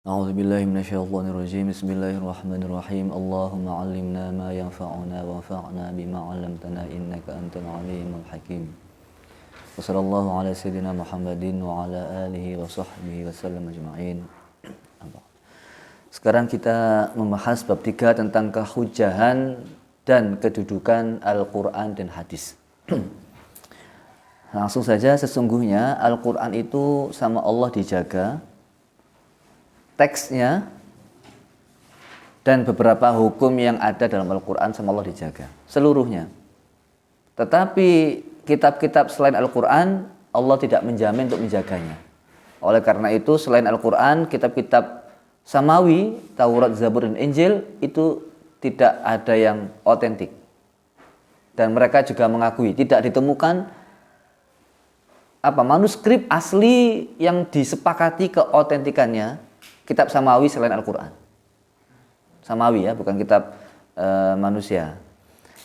أعوذ بالله من الشيطان الرجيم بسم الله الرحمن الرحيم اللهم علمنا ما ينفعنا وانفعنا بما علمتنا إنك أنت العليم الحكيم وصلى الله على سيدنا محمد وعلى آله وصحبه وسلم أجمعين. Sekarang kita membahas bab 3 tentang kehujahan dan kedudukan Al-Quran dan hadis. Langsung saja, sesungguhnya Al-Quran itu sama Allah dijaga, teksnya dan beberapa hukum yang ada dalam Al-Quran sama Allah dijaga seluruhnya. Tetapi kitab-kitab selain Al-Quran Allah tidak menjamin untuk menjaganya. Oleh karena itu selain Al-Quran, kitab-kitab Samawi, Taurat, Zabur, dan Injil itu tidak ada yang otentik. Dan mereka juga mengakui tidak ditemukan manuskrip asli yang disepakati keotentikannya kitab Samawi selain Al-Quran. Samawi ya, bukan kitab manusia.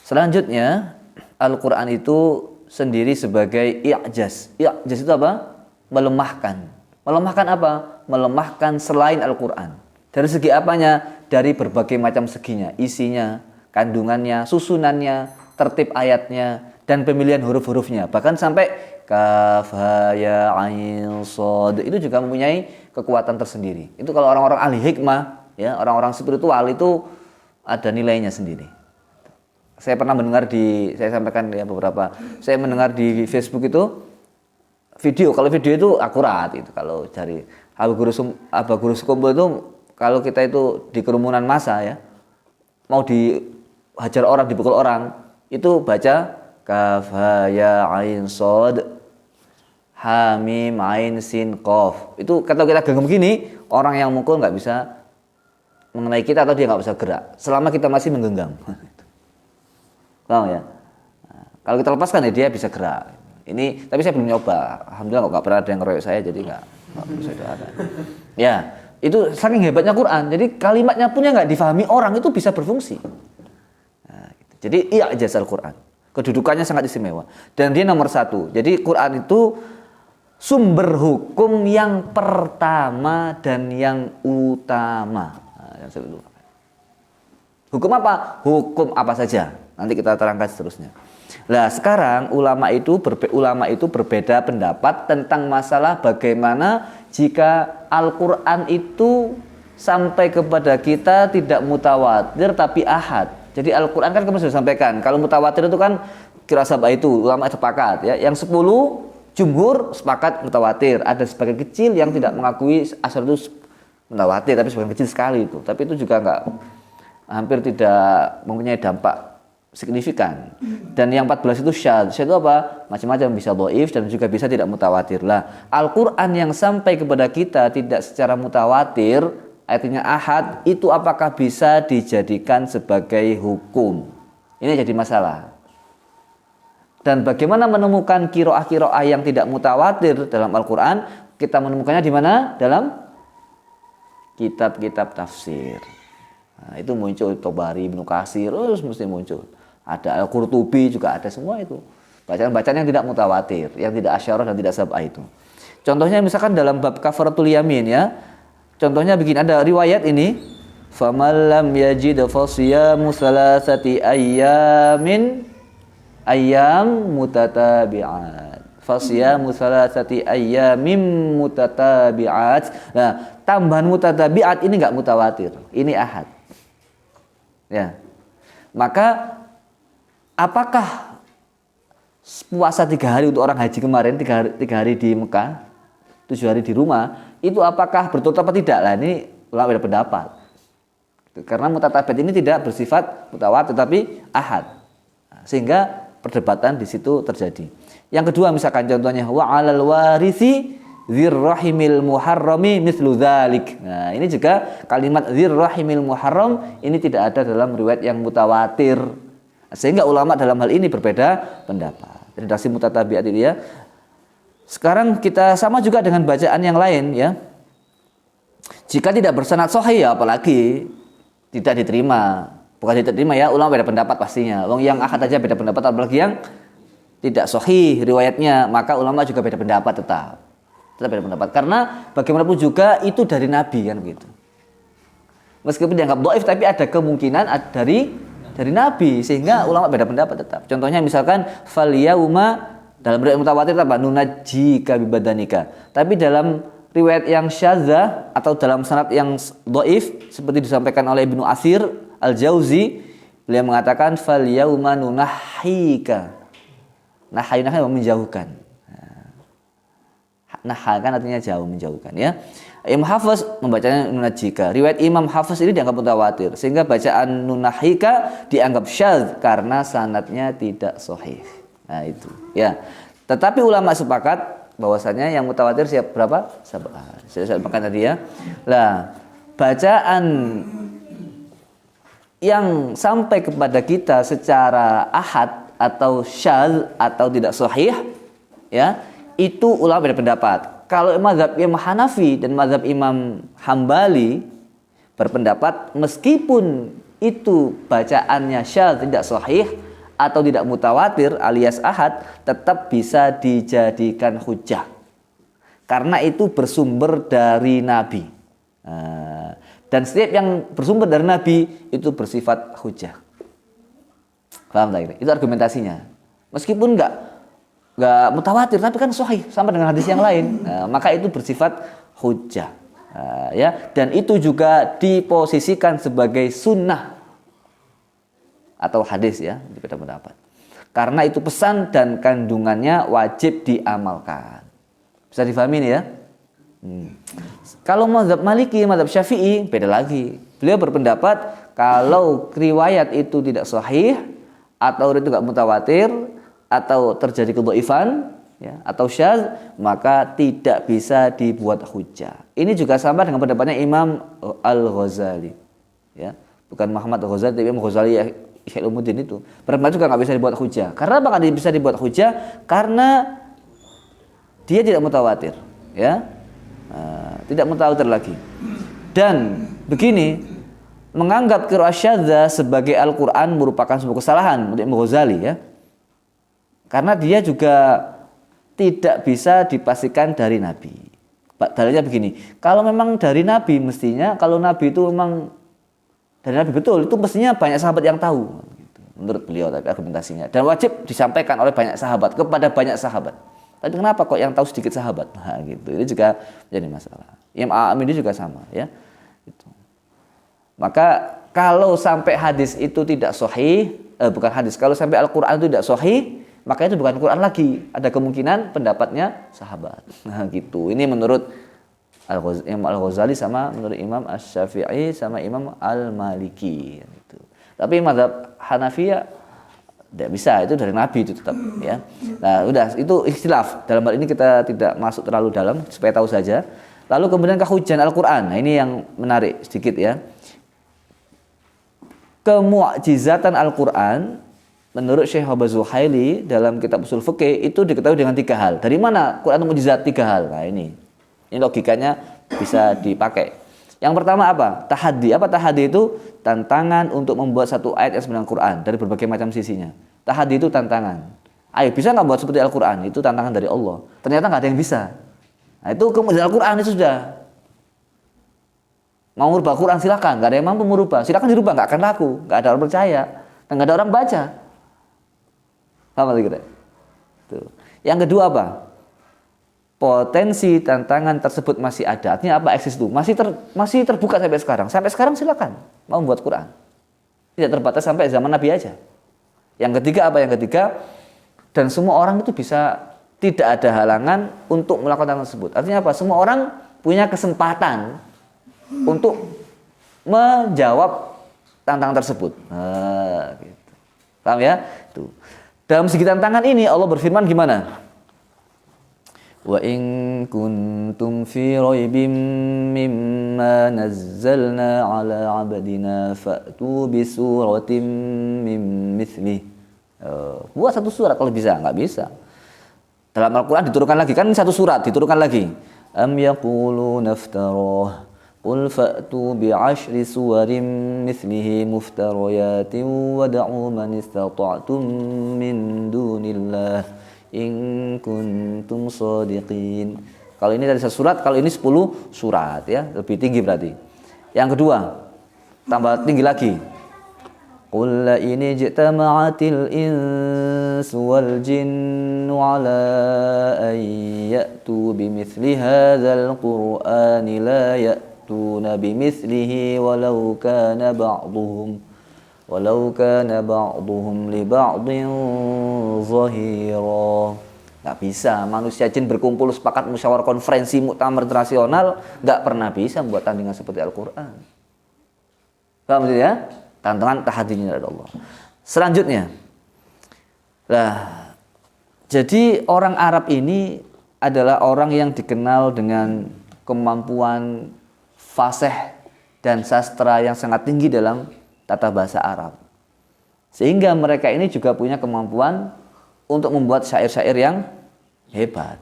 Selanjutnya, Al-Quran itu sendiri sebagai i'jaz. I'jaz itu apa? Melemahkan. Melemahkan apa? Melemahkan selain Al-Quran. Dari segi apanya? Dari berbagai macam seginya. Isinya, kandungannya, susunannya, tertib ayatnya, dan pemilihan huruf-hurufnya. Bahkan sampai kaf, ha, ya, ain, shad itu juga mempunyai kekuatan tersendiri. Itu kalau orang-orang ahli hikmah, ya, orang-orang spiritual itu ada nilainya sendiri. Saya pernah mendengar saya sampaikan ya beberapa. Saya mendengar di Facebook itu video. Kalau video itu akurat itu. Kalau dari Aba Guru Sukumpul itu, kalau kita itu di kerumunan massa ya, mau dihajar orang, dipukul orang, itu baca kaf, ha, ya, ain, shad, ha, mim, ain, sin, qaf. Itu kalau kita genggam begini, orang yang mukul nggak bisa mengenai kita atau dia nggak bisa gerak selama kita masih menggenggam. Paham ya? Nah, kalau kita lepaskan ya dia bisa gerak. Ini, tapi saya belum nyoba. Alhamdulillah nggak pernah ada yang ngeroyok saya, jadi nggak bisa ada. Ya, itu saking hebatnya Quran. Jadi kalimatnya pun yang nggak difahami orang itu bisa berfungsi. Nah, gitu. Jadi i'jaz Al-Quran. Kedudukannya sangat istimewa. Dan dia nomor 1. Jadi Quran itu sumber hukum yang pertama dan yang utama. Nah, hukum apa? Hukum apa saja. Nanti kita terangkan seterusnya. Nah, sekarang ulama itu berbeda pendapat tentang masalah bagaimana jika Al-Quran itu sampai kepada kita tidak mutawatir tapi ahad. Jadi Al-Quran kan kemarin sudah sampaikan, kalau mutawatir itu kan kira sabah itu ulama sepakat ya. Yang 10 jumhur sepakat mutawatir. Ada sebagian kecil yang tidak mengakui asal itu mutawatir, tapi sebagian kecil sekali itu. Tapi itu juga hampir tidak mempunyai dampak signifikan. Dan yang 14 itu syadz. Syadz itu apa? Macam-macam, bisa dhaif dan juga bisa tidak mutawatir. Lah, Al-Quran yang sampai kepada kita tidak secara mutawatir, artinya ahad, itu apakah bisa dijadikan sebagai hukum? Ini jadi masalah. Dan bagaimana menemukan qiraah-qiraah yang tidak mutawatir dalam Al-Quran? Kita menemukannya di mana? Dalam kitab-kitab tafsir. Nah, itu muncul Tobari, Ibnu Katsir, terus mesti muncul. Ada Al-Qurtubi juga ada, semua itu. Bacaan-bacaan yang tidak mutawatir, yang tidak asyarah dan tidak sab'ah itu. Contohnya misalkan dalam bab kafaratul yamin ya. Contohnya begini, ada riwayat ini, faman lam yajid fasiyamu salasati ayyam mutatabi'at. Fasiyamu salasati ayyamin mutatabi'at. Nah, tambahan mutatabi'at ini enggak mutawatir. Ini ahad. Ya. Maka apakah puasa 3 hari untuk orang haji kemarin, 3 hari di Mekah, 7 hari di rumah, itu apakah betul atau tidak? Lah ini ulama beda pendapat. Karena mutatabi'at ini tidak bersifat mutawatir tetapi ahad. Sehingga perdebatan di situ terjadi. Yang kedua misalkan contohnya wa 'alal warisi dzirrahimil muharrami mithlu dzalik. Nah, ini juga kalimat dzirrahimil muharram ini tidak ada dalam riwayat yang mutawatir. Sehingga ulama dalam hal ini berbeda pendapat. Redaksi mutatabi'at ini ya. Sekarang kita sama juga dengan bacaan yang lain ya. Jika tidak bersanad sahih ya apalagi tidak diterima. Bukan tidak diterima ya, ulama beda pendapat pastinya. Wong yang ahad aja beda pendapat, apalagi yang tidak sahih riwayatnya, maka ulama juga beda pendapat tetap beda pendapat. Karena bagaimanapun juga itu dari Nabi kan begitu. Meskipun dianggap dhaif tapi ada kemungkinan dari Nabi, sehingga ulama beda pendapat tetap. Contohnya misalkan fal yauma dalam riwayat mutawatir apa? Nunajjika bi badanika. Tapi dalam riwayat yang syadzah atau dalam sanad yang dhaif seperti disampaikan oleh Ibnu Athir Al-Jauzi, beliau mengatakan fal yauma nunahhika. Nahayuna kan menjauhkan. Nah, kan artinya jauh, menjauhkan ya. Imam Hafiz membacanya nunajjika. Riwayat Imam Hafiz ini dianggap mutawatir, sehingga bacaan nunahhika dianggap syadz karena sanadnya tidak sahih. Nah, itu ya. Tetapi ulama sepakat bahwasanya yang mutawatir siap berapa? Sabar. Saya sampaikan tadi ya. Lah, bacaan yang sampai kepada kita secara ahad atau syadz atau tidak sahih ya, itu ulama berpendapat. Kalau mazhab Imam Hanafi dan mazhab Imam Hambali berpendapat meskipun itu bacaannya syadz tidak sahih atau tidak mutawatir alias ahad, tetap bisa dijadikan hujjah karena itu bersumber dari Nabi. Dan setiap yang bersumber dari Nabi itu bersifat hujjah. Paham tak? Itu argumentasinya. Meskipun enggak mutawatir tapi kan sahih sama dengan hadis yang lain, maka itu bersifat hujjah. Ya, dan itu juga diposisikan sebagai sunnah atau hadis ya, berbeda pendapat. Karena itu pesan dan kandungannya wajib diamalkan. Bisa difahami nih ya? Kalau mazhab Maliki, mazhab Syafi'i beda lagi. Beliau berpendapat kalau riwayat itu tidak sahih atau itu enggak mutawatir atau terjadi kedhaifan ya, atau syadz, maka tidak bisa dibuat hujjah. Ini juga sama dengan pendapatnya Imam Al-Ghazali ya, bukan Muhammad Al-Ghazali tapi Imam Ghazali Ihya Ulumuddin itu berpendapat juga nggak bisa dibuat hujjah. Karena apa nggak bisa dibuat hujjah? Karena dia tidak mutawatir ya, tidak mutawatir lagi. Dan begini, menganggap qiraah syadzah sebagai Al-Quran merupakan sebuah kesalahan untuk Imam Ghazali ya. Karena dia juga tidak bisa dipastikan dari Nabi. Dalilnya begini, kalau memang dari Nabi mestinya, kalau Nabi itu memang dari Nabi betul, itu mestinya banyak sahabat yang tahu. Menurut beliau tapi argumentasinya. Dan wajib disampaikan oleh banyak sahabat, kepada banyak sahabat. Tapi kenapa kok yang tahu sedikit sahabat? Nah, gitu. Ini juga jadi masalah. Imam A'am ini juga sama ya. Gitu. Maka kalau sampai hadis itu tidak sahih, bukan hadis, kalau sampai Al-Quran itu tidak sahih, maka itu bukan Quran lagi. Ada kemungkinan pendapatnya sahabat. Nah gitu. Ini menurut Imam Al-Ghazali sama menurut Imam Asy-Syafi'i sama Imam Al-Maliki. Gitu. Tapi mazhab Hanafiyah tidak bisa, itu dari Nabi itu tetap ya. Nah udah, itu ikhtilaf. Dalam hal ini kita tidak masuk terlalu dalam supaya tahu saja. Lalu kemudian kehujanan Al-Quran. Nah ini yang menarik sedikit ya. Kemu'jizatan Al-Quran menurut Syekh Habaz Zuhaili dalam kitab Ushul Fiqh itu diketahui dengan 3 hal. Dari mana Quran itu mukjizat? 3 hal. Nah ini logikanya bisa dipakai. Yang pertama apa? Tahaddi. Apa tahaddi itu? Tantangan untuk membuat satu ayat yang sebenarnya Quran dari berbagai macam sisinya. Tahaddi itu tantangan. Ayo, bisa nggak buat seperti Al-Quran? Itu tantangan dari Allah. Ternyata nggak ada yang bisa. Nah itu kemukjizatan Al-Quran itu sudah. Mau merubah Quran silakan, nggak ada yang mampu merubah. Silakan dirubah, nggak akan laku, nggak ada orang percaya, dan nggak ada orang baca. Paham lagi? Tuh. Yang kedua apa? Potensi tantangan tersebut masih ada. Artinya apa? Eksis itu masih terbuka sampai sekarang. Sampai sekarang silakan mau membuat Quran. Tidak terbatas sampai zaman Nabi aja. Yang ketiga apa? Yang ketiga, dan semua orang itu bisa, tidak ada halangan untuk melakukan hal tersebut. Artinya apa? Semua orang punya kesempatan untuk menjawab tantangan tersebut. Gitu. Paham ya? Tuh. Dalam segi tantangan ini Allah berfirman gimana? Wa in kuntum fi raibim mimma nazzalna ala 'abdina fa'tu bi suratin min mithlihi. Buat satu surat kalau bisa, enggak bisa. Dalam Al-Qur'an diturunkan lagi, kan satu surat diturunkan lagi. Am yaquluna iftarah qul fa'tu bi 'ashri suwarin mithlihi muftariyatin wad'u man istata'tum min dunillah in kuntum shadiqin. Kalau ini dari satu surat, kalau ini 10 surat ya, lebih tinggi berarti. Yang kedua, Tambah tinggi lagi. Qul la in ijtama'atil insu wal jinnu ala an ya'tu bimithli hadzal qur'ani la ya'tuna bimithlihi walau kana ba'duhum li ba'din zahira. Nggak bisa manusia jin berkumpul sepakat musyawarah konferensi muktamar internasional, nggak pernah bisa membuat tandingan seperti Al-Quran. Paham ya? Tantangan tahadinya dari Allah. Selanjutnya, jadi orang Arab ini adalah orang yang dikenal dengan kemampuan fasih dan sastra yang sangat tinggi dalam tata bahasa Arab. Sehingga mereka ini juga punya kemampuan untuk membuat syair-syair yang hebat.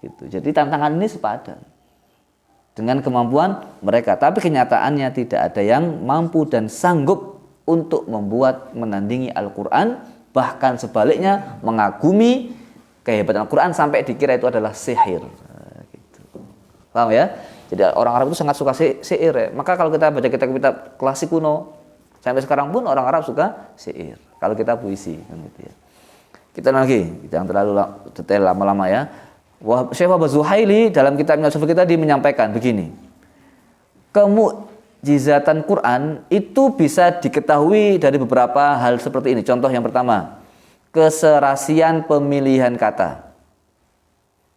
Gitu. Jadi tantangan ini sepadan dengan kemampuan mereka, tapi kenyataannya tidak ada yang mampu dan sanggup untuk membuat menandingi Al-Quran, bahkan sebaliknya mengagumi kehebatan Al-Quran sampai dikira itu adalah sihir. Gitu. Paham ya? Jadi orang Arab itu sangat suka sihir ya. Maka kalau kita baca kitab-kitab klasik kuno, sampai sekarang pun orang Arab suka sihir. Kalau kita puisi kan gitu ya. Kita lagi, jangan terlalu detail lama-lama ya. Syekh Wahbah Zuhaili dalam kitabnya Sufi kita menyampaikan begini. Kemukjizatan Quran itu bisa diketahui dari beberapa hal seperti ini. Contoh yang pertama, keserasian pemilihan kata,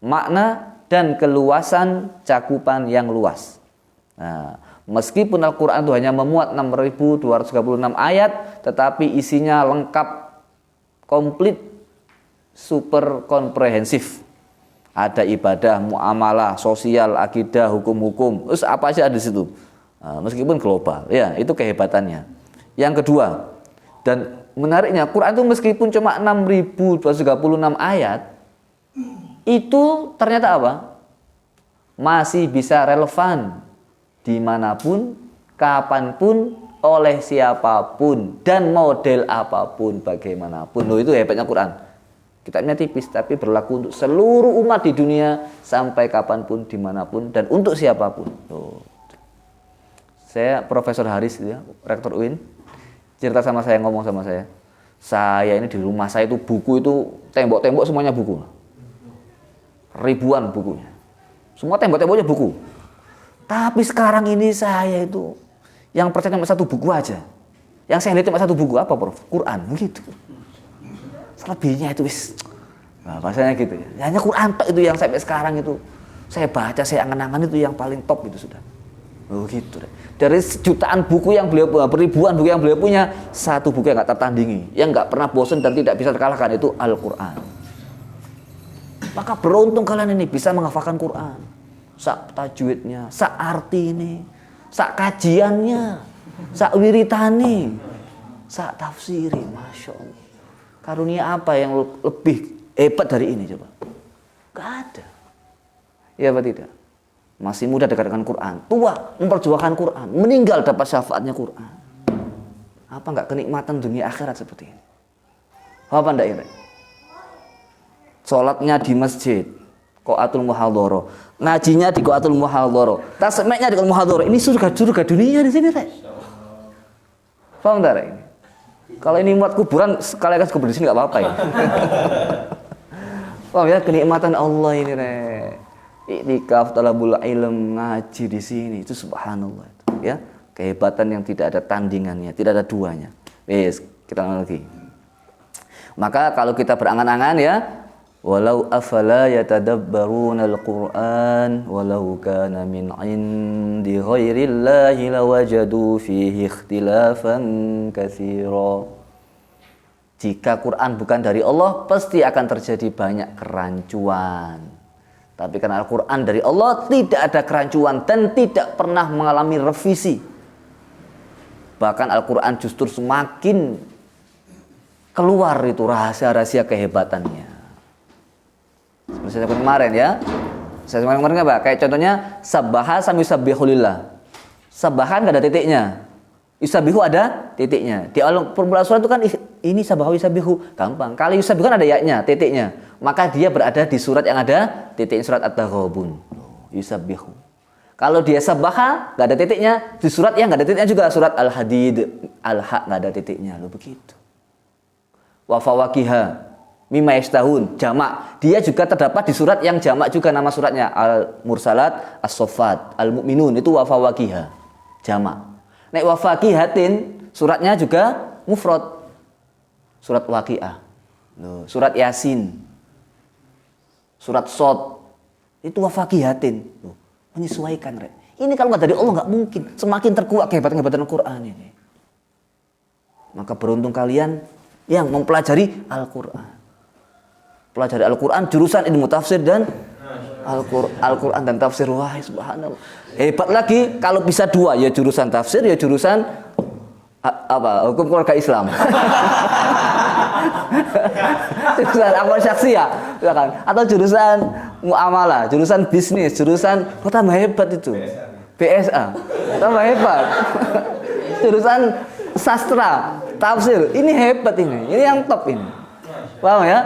makna dan keluasan cakupan yang luas. Nah, meskipun Al-Quran itu hanya memuat 6.236 ayat, tetapi isinya lengkap, komplit, super komprehensif. Ada ibadah, muamalah, sosial, akidah, hukum-hukum, terus apa aja ada di situ. Meskipun global, ya itu kehebatannya. Yang kedua, dan menariknya Quran itu meskipun cuma 6.236 ayat, itu ternyata apa? Masih bisa relevan dimanapun, kapanpun, oleh siapapun, dan model apapun, bagaimanapun. Loh, itu hebatnya Quran. Kitabnya tipis, tapi berlaku untuk seluruh umat di dunia, sampai kapanpun, dimanapun, dan untuk siapapun. Loh. Saya Profesor Haris, ya, Rektor UIN, cerita sama saya, ngomong sama saya ini di rumah saya itu buku itu, tembok-tembok semuanya buku. Ribuan bukunya. Semua tembok-temboknya buku. Tapi sekarang ini saya itu yang percaya cuma satu buku aja. Yang saya lihat cuma satu buku, apa Prof? Quran, begitu. Selebihnya itu bahasanya gitu ya. Hanya Quran tok itu yang sampai sekarang itu saya baca, saya angan-angan itu yang paling top itu sudah. Oh gitu deh. Dari jutaan buku yang beliau, ribuan buku yang beliau punya, satu buku yang nggak tertandingi, yang nggak pernah bosan dan tidak bisa terkalahkan, itu Al-Quran. Maka beruntung kalian ini bisa menghafalkan Quran. Sak tajwidnya, sak arti ini, sak kajiannya, sak wiritani, sak tafsiri, Masya Allah. Karunia apa yang lebih hebat dari ini coba? Gak ada. Ya apa tidak? Masih muda dekat dengan Quran, tua memperjuangkan Quran, meninggal dapat syafaatnya Quran. Apa enggak kenikmatan dunia akhirat seperti ini? Apa enggak ini? Sholatnya di masjid, Qo'atul Muhadhara, ngajinya di Qo'atul Muhadhara, tasmeknya di Qo'atul Muhadhara. Ini surga dunia di sini, Rek. Paham enggak, Rek? Kalau ini muat kuburan, sekali-kali kubur di sini enggak apa-apa ya. Paham ya, kenikmatan Allah ini, Rek. Iktikaf, talabul ilm, ngaji di sini, itu subhanallah itu, ya. Kehebatan yang tidak ada tandingannya, tidak ada duanya. Wes, kita lagi. Maka kalau kita berangan-angan ya, walau afala yatadabbaruna al-Qur'an walau kana min 'indi ghairillahi lawajadu fihi ikhtilafan katsira. Jika Quran bukan dari Allah, pasti akan terjadi banyak kerancuan. Tapi karena Al-Quran dari Allah, tidak ada kerancuan dan tidak pernah mengalami revisi. Bahkan Al-Quran justru semakin keluar itu rahasia-rahasia kehebatannya. Seperti saya kemarin ya. Saya kemarin apa? Kayak contohnya sabbaha sama yusabbihulillah. Sabbahan enggak ada titiknya. Yusabbihu ada titiknya. Di awal permulaan surat itu kan ini sabbaha yusabbihu, gampang. Kalau yusabbihu kan ada ya-nya, titiknya. Maka dia berada di surat yang ada titiknya, surat At-Taghabun. Yusabbihu. Kalau dia sabaha nggak ada titiknya, di surat yang nggak ada titiknya juga, surat Al-Hadid, Al-Ha nggak ada titiknya, lo begitu. Wa fawakiha mimma yashtahun, jamak. Dia juga terdapat di surat yang jamak juga nama suratnya, Al-Mursalat, As-Saffat, Al-Mu'minun, itu wa fawakiha, jamak. Nek wa fakihatin suratnya juga mufrad. Surat Waqiah. Surat Yasin. Surat Shad. Itu wa fakihatin. Menyesuaikan, Rek. Ini kalau nggak dari Allah nggak mungkin. Semakin terkuat kehebatan Al-Qur'an ini. Maka beruntung kalian yang mempelajari Al-Qur'an. Pelajari Al-Qur'an jurusan ilmu tafsir dan Al-Qur'an dan tafsir. Wah, subhanallah. Hebat lagi kalau bisa dua, ya jurusan tafsir, ya jurusan hukum keluarga Islam. Jurusan amal syaksiyah, ya kan? Atau jurusan muamalah, jurusan bisnis, jurusan tambah hebat itu. BSA. Tambah hebat. Jurusan sastra, tafsir. Ini hebat ini. Ini yang top ini. Paham ya?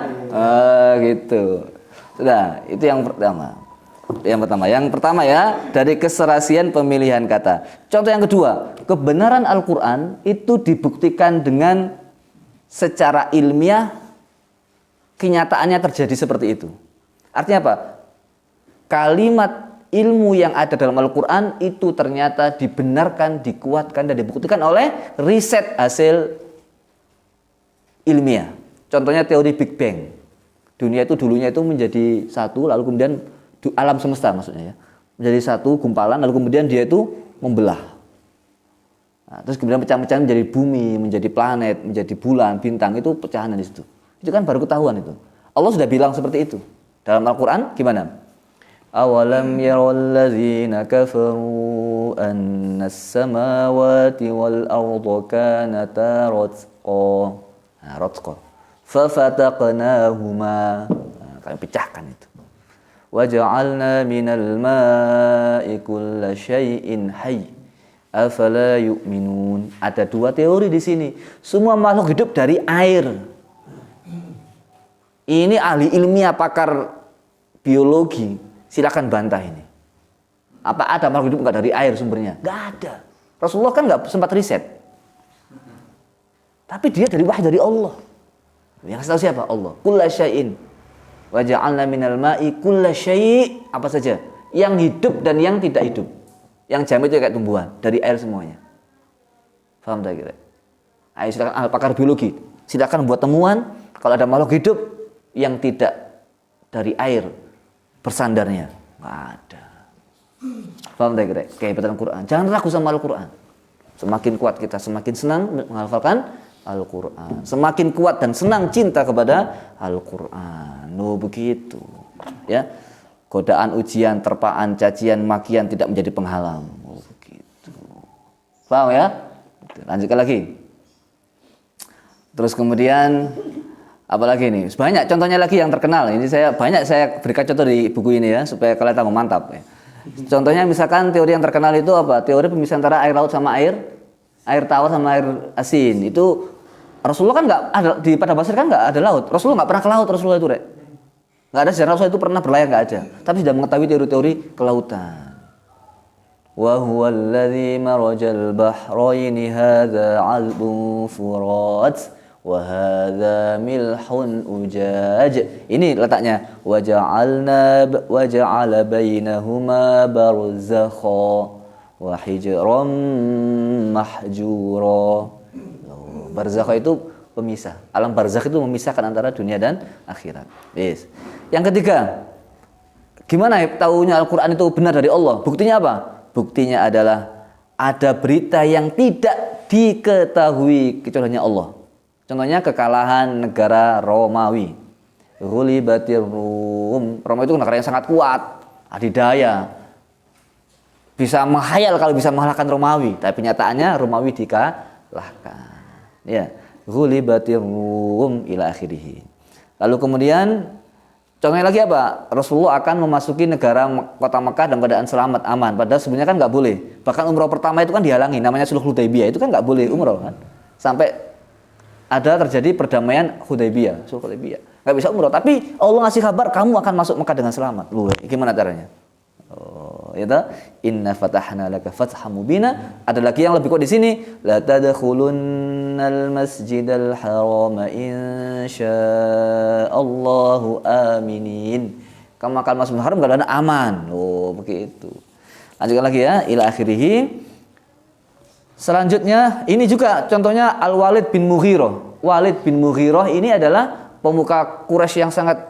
Gitu. Sudah, itu yang pertama. Yang pertama ya, dari keserasian pemilihan kata. Contoh yang kedua, kebenaran Al-Qur'an itu dibuktikan dengan secara ilmiah, kenyataannya terjadi seperti itu. Artinya apa? Kalimat ilmu yang ada dalam Al-Qur'an itu ternyata dibenarkan, dikuatkan dan dibuktikan oleh riset hasil ilmiah. Contohnya teori Big Bang. Dunia itu dulunya itu menjadi satu, lalu kemudian alam semesta maksudnya ya, menjadi satu gumpalan, lalu kemudian dia itu membelah. Nah, terus kemudian pecah-pecah menjadi bumi, menjadi planet, menjadi bulan, bintang, itu pecahan di situ. Itu kan baru ketahuan itu. Allah sudah bilang seperti itu. Dalam Al-Qur'an gimana? Awalam yarul ladzina kafaru annas samawati wal arda kanata ratqa. Nah, ratqa. Fa fataqnahuma. Nah, kalian pecahkan itu. وَجَعَلْنَا مِنَ الْمَاءِ كُلَّ شَيْءٍ حَيٍّ أَفَلَا يُؤْمِنُونَ. Ada dua teori di sini. Semua makhluk hidup dari air. Ini ahli ilmiah, pakar biologi. Silakan bantah ini. Apa ada makhluk hidup nggak dari air sumbernya? Nggak ada. Rasulullah kan nggak sempat riset. Tapi dia dari wahyu dari Allah. Yang tahu siapa? Allah. Kulla syai'in. Wa ja'alna minal ma'i kulla syai', apa saja yang hidup dan yang tidak hidup. Yang jamit itu kayak tumbuhan, dari air semuanya. Paham tak kira? Ayo silakan pakar biologi, silakan buat temuan kalau ada makhluk hidup yang tidak dari air bersandarnya. Enggak ada. Paham tak kira? Kehebatan Al-Qur'an. Jangan ragu sama Al-Qur'an. Semakin kuat kita, semakin senang menghafalkan Al-Qur'an. Semakin kuat dan senang cinta kepada Al-Qur'an. Begitu. Ya. Godaan, ujian, terpaan, cacian, makian tidak menjadi penghalang. Begitu. Paham ya? Lanjutkan lagi. Terus kemudian apalagi nih? Banyak contohnya lagi yang terkenal. Ini saya berikan contoh di buku ini ya supaya kalian tahu mantap ya. Contohnya misalkan teori yang terkenal itu apa? Teori pemisahan antara air laut sama air tawar sama air asin. Itu Rasulullah kan nggak ada di Padang Pasir kan nggak ada laut. Rasulullah nggak pernah ke laut. Rasulullah itu, Rek. Nggak ada sejarah Rasulullah itu pernah berlayar, nggak ada. Tapi sudah mengetahui teori-teori kelautan. Wa huwa alladzi marajal bahraini hadza 'albun furat wa hadza milhun ujaj. Ini letaknya wa ja'ala bainahuma barzakha wa hijran mahjura. Barzakh itu pemisah. Alam barzakh itu memisahkan antara dunia dan akhirat. Yes. Yang ketiga, gimana tahunya Al-Qur'an itu benar dari Allah? Buktinya apa? Buktinya adalah ada berita yang tidak diketahui kecuali hanya Allah. Contohnya kekalahan negara Romawi. Ghulibatir Rum. Romawi itu negara yang sangat kuat, adidaya. Bisa menghayal kalau bisa mengalahkan Romawi, tapi nyataannya Romawi dikalahkan. Ya, ghulibatir Rum ila akhirih. Lalu kemudian contohnya lagi apa? Rasulullah akan memasuki negara kota Mekah dalam keadaan selamat, aman. Padahal sebenarnya kan nggak boleh. Bahkan umroh pertama itu kan dihalangi, namanya Sulh Hudaybiyah, itu kan nggak boleh umroh kan. Sampai ada terjadi perdamaian Hudaybiyah, Sulh Hudaybiyah. Nggak bisa umroh, tapi Allah ngasih kabar kamu akan masuk Mekah dengan selamat. Lu gimana caranya? Oh, itu inna fatahna laka fatham mubina. Ada lagi yang lebih kuat di sini, la tadkhulunnal masjidal harama insyaallahu aminin. Kamu akan masuk haram kalau ada aman. Oh, begitu. Lanjutkan lagi ya, ila akhirih. Selanjutnya ini juga contohnya Al-Walid bin Mughirah. Walid bin Mughirah ini adalah pemuka Quraisy yang sangat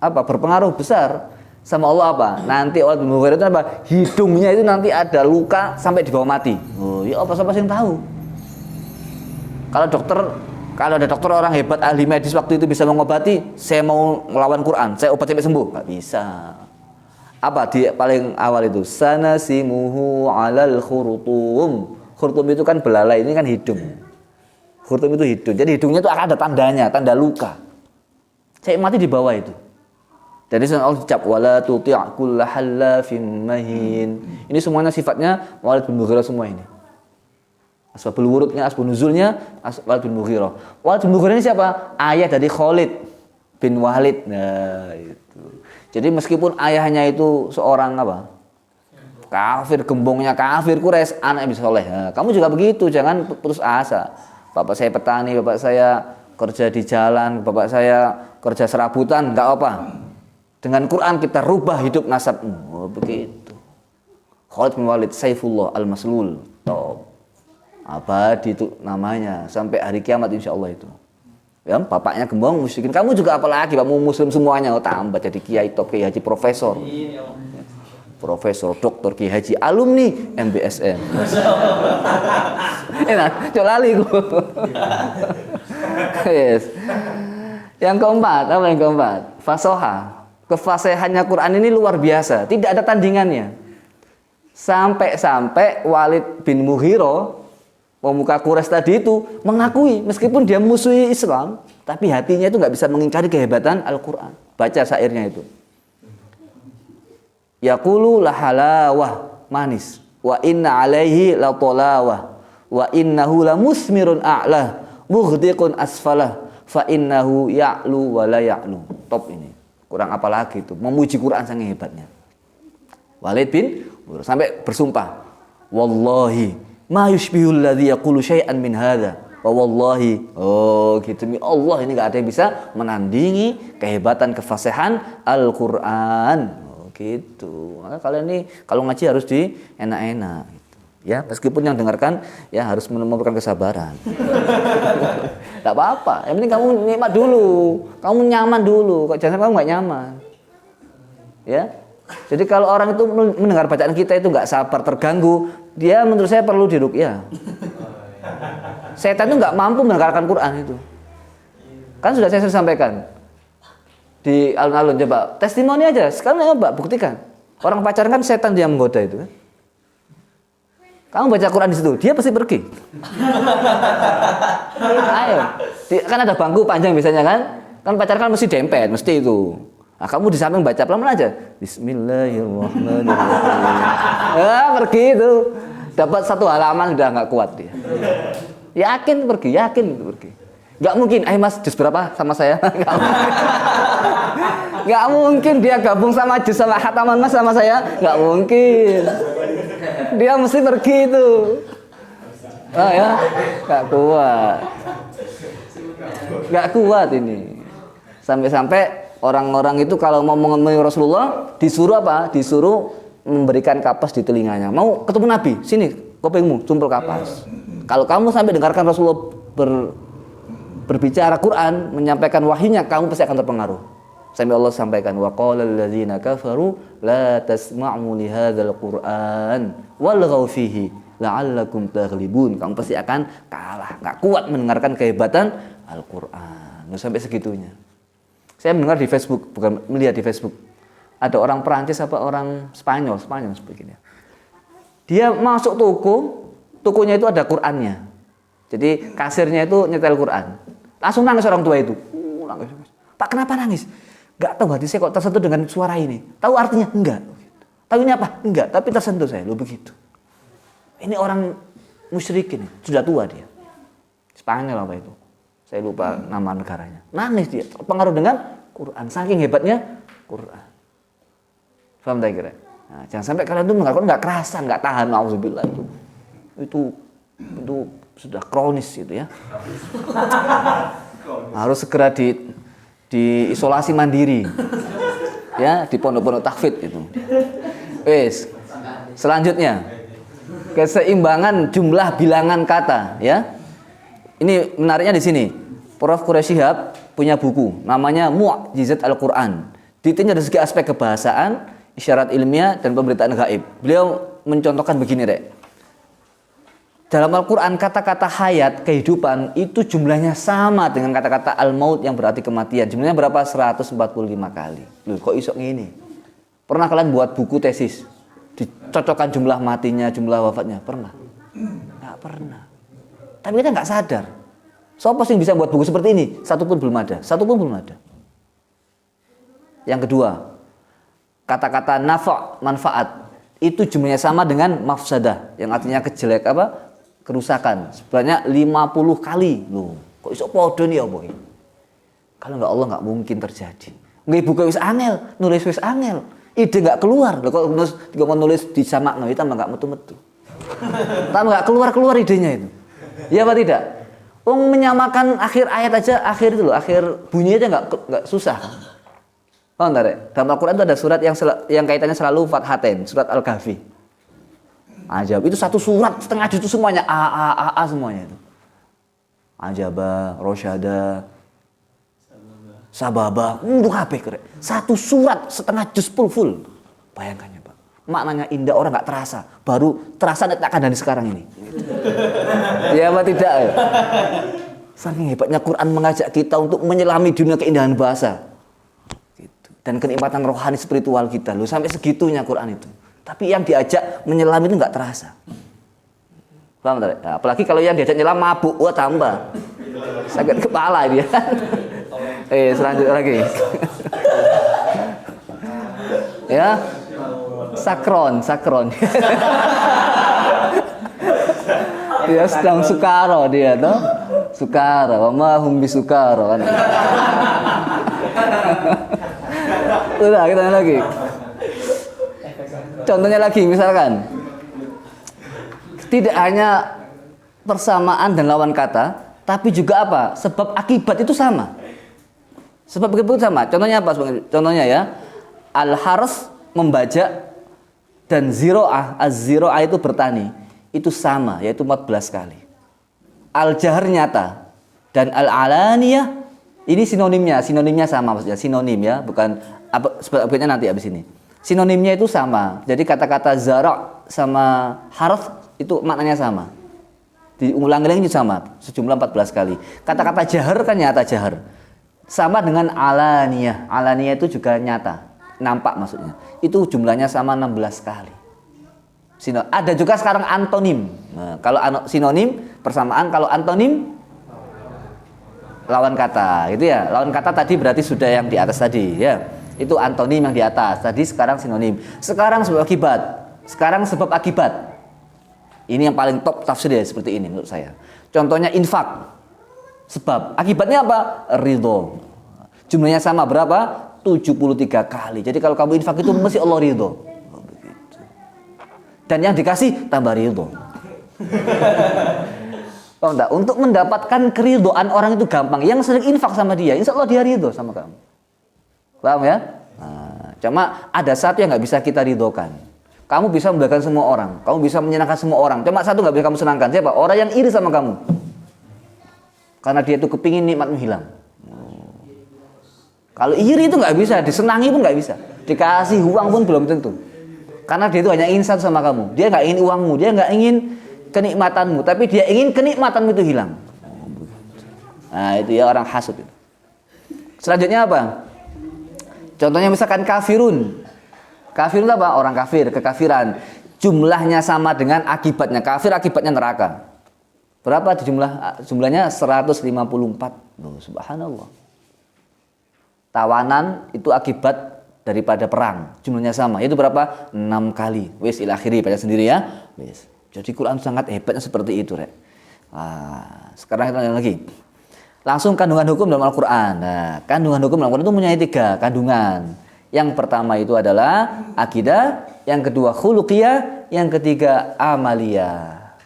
berpengaruh besar sama Allah apa? Nanti Walid bin Mughirah itu apa? Hidungnya itu nanti ada luka sampai dibawa mati. Oh, ya apa yang tahu? Kalau ada dokter orang hebat ahli medis waktu itu bisa mengobati, saya mau melawan Quran, saya obat sampai sembuh, nggak bisa. Apa di paling awal itu? Sanasimuhu 'alal khurtum. Khurtum itu kan belalai, ini kan hidung. Khurtum itu hidung. Jadi hidungnya itu akan ada tandanya, tanda luka. Saya mati di bawah itu. Jadi Allah ucap wala tuti' kulla hallafin mahin. Ini semuanya sifatnya Walid bin Mughirah semua ini. Asbabul wurudnya, asbabun nuzulnya Walid bin Mughirah. Walid bin Mughirah ini siapa? Ayah dari Khalid bin Walid. Nah, itu. Jadi meskipun ayahnya itu seorang kafir, gembongnya kafir Quraisy, anak Nabi Soleh. Nah, kamu juga begitu, jangan putus asa. Bapak saya petani, bapak saya kerja di jalan, bapak saya kerja serabutan, enggak apa. Dengan Quran kita rubah hidup nasabmu. Oh, begitu. Khalid bin Walid Saifullah Al-Maslul. Abadi itu namanya sampai hari kiamat insyaallah itu. Ya, bapaknya gembong musyrikin. Kamu juga apalagi, kamu muslim semuanya. Oh, tambah jadi kiai top, kiai haji profesor. Profesor, doktor, kiai haji, alumni MBSM. Enak, colali gue. Yes. Yang keempat, apa yang keempat? Fasoha. Kefasihannya Quran ini luar biasa, tidak ada tandingannya. Sampai Walid bin Mughirah, pemuka Quraisy tadi itu mengakui meskipun dia musuhi Islam, tapi hatinya itu nggak bisa mengingkari kehebatan Al-Quran. Baca syairnya itu. Yaqulu la halawah, manis, wa inna alaihi la talawah, wa innahu la musmirun a'lah, mughdiqun asfalah, fa innahu ya'lu wa la ya'lu. Top ini. Kurang apa lagi itu? Memuji Quran sangat hebatnya. Walid bin Mughirah sampai bersumpah, wallahi ma yushbihul ladzi yaqulu syai'an min hadza. Wa wallahi, oh gitu, Allah ini enggak ada yang bisa menandingi kehebatan kefasihan Al-Qur'an. Oh gitu. Maka kalian ini kalau ngaji harus di enak-enak gitu. Ya, meskipun yang dengarkan ya harus menemukan kesabaran. Enggak apa-apa. Yang penting kamu nikmat dulu. Kamu nyaman dulu. Kok jangan kamu enggak nyaman. Ya. Jadi kalau orang itu mendengar bacaan kita itu enggak sabar, terganggu, dia menurut saya perlu diruqyah. Setan itu enggak mampu mendengarkan Quran itu. Kan sudah saya sampaikan. Di alun-alun coba testimoni aja. Sekarang coba buktikan. Orang pacaran kan setan dia menggoda itu kan. Kamu baca Quran di situ, dia pasti pergi. Ayo. Kan ada bangku panjang biasanya kan? Kan pacaran kan mesti dempet, mesti itu. Nah, kamu di samping baca pelan-pelan aja. Bismillahirrahmanirrahim. Pergi itu. Dapat satu halaman sudah nggak kuat dia. Yakin pergi. Nggak mungkin. Mas, juz berapa sama saya? Nggak mungkin dia gabung sama juz sama khataman Mas sama saya. Nggak mungkin. Dia mesti pergi itu. Oh ya, nggak kuat ini. Sampai-sampai orang-orang itu kalau mau menemui Rasulullah disuruh apa? Disuruh memberikan kapas di telinganya. Mau ketemu Nabi, sini kupingmu, cumpul kapas. Kalau kamu sampai dengarkan Rasulullah berbicara Quran, menyampaikan wahyunya, kamu pasti akan terpengaruh. Sampai Allah sampaikan wa qala alladzina kafaru la tasma'u li hadzal Qur'an walghaw fihi la'allakum taghlibun. Kamu pasti akan kalah, enggak kuat mendengarkan kehebatan Al-Qur'an. Sampai segitunya. Saya mendengar di Facebook, bukan melihat di Facebook. Ada orang Perancis apa orang Spanyol sebagainya. Dia masuk tokonya itu ada Qur'annya. Jadi kasirnya itu nyetel Qur'an. Langsung nangis orang tua itu. Nangis. Pak, kenapa nangis? Gak tahu hati saya kok tersentuh dengan suara ini. Tahu artinya? Enggak. Tahunya apa? Enggak, tapi tersentuh saya. Lo begitu. Ini orang musyrikin, sudah tua dia. Spanyol apa itu? Saya lupa nama negaranya. Nangis dia, terpengaruh dengan Quran. Saking hebatnya Quran. Paham tak kira? Nah, jangan sampai kalian tuh mengaku nggak kerasan, nggak tahan, auzubillah itu sudah kronis gitu ya. Harus segera diisolasi mandiri, ya di pondok-pondok tahfidz itu. Wes, selanjutnya keseimbangan jumlah bilangan kata, ya. Ini menariknya di sini. Prof. Quraish Shihab punya buku namanya Mu'jizat Al-Quran. Detailnya dari segi aspek kebahasaan, isyarat ilmiah dan pemberitaan gaib. Beliau mencontohkan begini, Rek. Dalam Al-Quran kata-kata hayat, kehidupan itu jumlahnya sama dengan kata-kata al-maut yang berarti kematian. Jumlahnya berapa? 145 kali. Loh, kok iso ngene? Pernah kalian buat buku tesis? Dicocokkan jumlah matinya, jumlah wafatnya? Pernah? Nggak pernah. Tapi kita nggak sadar. Siapa sih yang bisa buat buku seperti ini? Satu pun belum ada. Yang kedua, kata-kata nafa' manfaat itu jumlahnya sama dengan mafsadah, yang artinya kerusakan sebanyak 50 kali. Loh, kok iso podo nih ya boy? Kalau nggak Allah nggak mungkin terjadi. Nggak buka wis angel, nulis wis angel, ide nggak keluar. Loh, kok nulis di samakno itu tambah nggak metu-metu, tambah nggak keluar idenya itu. Ya apa tidak? Menyamakan akhir ayat aja, akhir itu loh, akhir bunyi aja nggak susah. Paham tak? Dalam Al-Quran itu ada surat yang kaitannya selalu fathatain, surat Al-Kahfi. Ajab, itu satu surat setengah juz itu semuanya A semuanya itu. Ajaba, Rosyada, Sababa, kabeh keren. Satu surat setengah juz full. Bayangkannya, Pak. Maknanya indah, orang nggak terasa. Baru terasa letakkan dari sekarang ini. Ya apa tidak? Ya? Saking hebatnya Quran mengajak kita untuk menyelami dunia keindahan bahasa. Gitu. Dan kenikmatan rohani spiritual kita. Loh, sampai segitunya Quran itu. Tapi yang diajak menyelam itu nggak terasa. Paham tak? Ya, apalagi kalau yang diajak nyelam mabuk, wah tambah sakit kepala dia. Selanjutnya lagi. Ya, sakron. Dia sedang sukaro dia tuh. Sukaro, ma hum bisukaro kan. Udah, kita lagi. Contohnya lagi, misalkan tidak hanya persamaan dan lawan kata, tapi juga apa? Sebab akibat itu sama. Sebab akibat itu sama. Contohnya apa? Contohnya ya, al-hars membajak dan ziro'ah, az-ziro'ah itu bertani, itu sama, yaitu 14 kali. Al-jahr nyata dan al-alaniyah ini sinonimnya sama maksudnya, sinonim ya, bukan apa sebabnya nanti habis ini. Sinonimnya itu sama. Jadi kata-kata zara' sama harf itu maknanya sama. Diulang-ulang itu sama, sejumlah 14 kali. Kata-kata jahar kan nyata jahar. Sama dengan alaniyah. Alaniyah itu juga nyata, nampak maksudnya. Itu jumlahnya sama 16 kali. Ada juga sekarang antonim. Nah, kalau sinonim persamaan, kalau antonim lawan kata, gitu ya. Lawan kata tadi berarti sudah yang di atas tadi, ya. Itu antonim yang di atas. Tadi sekarang sinonim. Sekarang sebab akibat. Ini yang paling top tafsir ya seperti ini menurut saya. Contohnya infak. Sebab. Akibatnya apa? Ridho. Jumlahnya sama berapa? 73 kali. Jadi kalau kamu infak itu mesti Allah ridho. Dan yang dikasih tambah ridho. Oh, enggak. Untuk mendapatkan keridhoan orang itu gampang. Yang sering infak sama dia, insya Allah dia ridho sama kamu. Paham ya? Nah, cuma ada satu yang nggak bisa kita ridhokan. Kamu bisa membahagiakan semua orang, kamu bisa menyenangkan semua orang. Cuma satu nggak bisa kamu senangkan. Siapa? Orang yang iri sama kamu. Karena dia tuh kepingin nikmatmu hilang. Kalau iri itu nggak bisa, disenangi pun nggak bisa, dikasih uang pun belum tentu. Karena dia itu hanya ingin satu sama kamu. Dia nggak ingin uangmu, dia nggak ingin kenikmatanmu, tapi dia ingin kenikmatanmu itu hilang. Nah itu ya orang hasud itu. Selanjutnya apa? Contohnya misalkan kafirun. Kafirun apa? Orang kafir, kekafiran. Jumlahnya sama dengan akibatnya. Kafir akibatnya neraka. Berapa jumlahnya? 154. Loh, subhanallah. Tawanan itu akibat daripada perang. Jumlahnya sama. Itu berapa? 6 kali. Wis ila akhiri, baca sendiri ya. Wis. Jadi Quran sangat hebatnya seperti itu, Rek. Sekarang kita lihat lagi. Langsung kandungan hukum dalam Al-Quran. Nah, kandungan hukum dalam Al-Quran itu mempunyai 3 kandungan. Yang pertama itu adalah akidah, yang kedua khuluqiyah, yang ketiga amaliyah.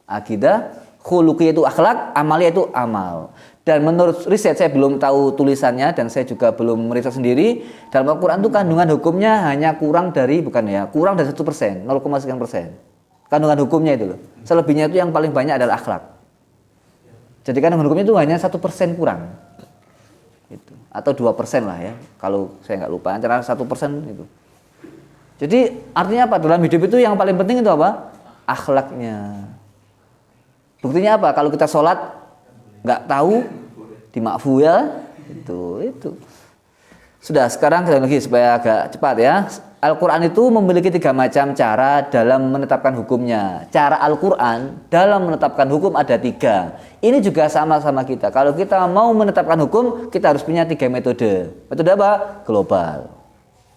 Akidah, khuluqiyah itu akhlak, amaliyah itu amal. Dan menurut riset, saya belum tahu tulisannya dan saya juga belum meriset sendiri, dalam Al-Quran itu kandungan hukumnya hanya kurang dari 1%, 0,sekian%. Kandungan hukumnya itu loh. Selebihnya itu yang paling banyak adalah akhlak. Jadi kandungan hukumnya itu hanya 1% kurang. Gitu. Atau 2% lah ya, kalau saya nggak lupa, antara 1% itu. Jadi artinya apa? Dalam hidup itu yang paling penting itu apa? Akhlaknya. Buktinya apa? Kalau kita sholat nggak tahu dimakfu ya, itu. Sudah, sekarang kita lagi supaya agak cepat ya. Al-Quran itu memiliki 3 macam cara dalam menetapkan hukumnya. Cara Al-Quran dalam menetapkan hukum ada 3. Ini juga sama-sama kita. Kalau kita mau menetapkan hukum, kita harus punya 3 metode. Metode apa? Global,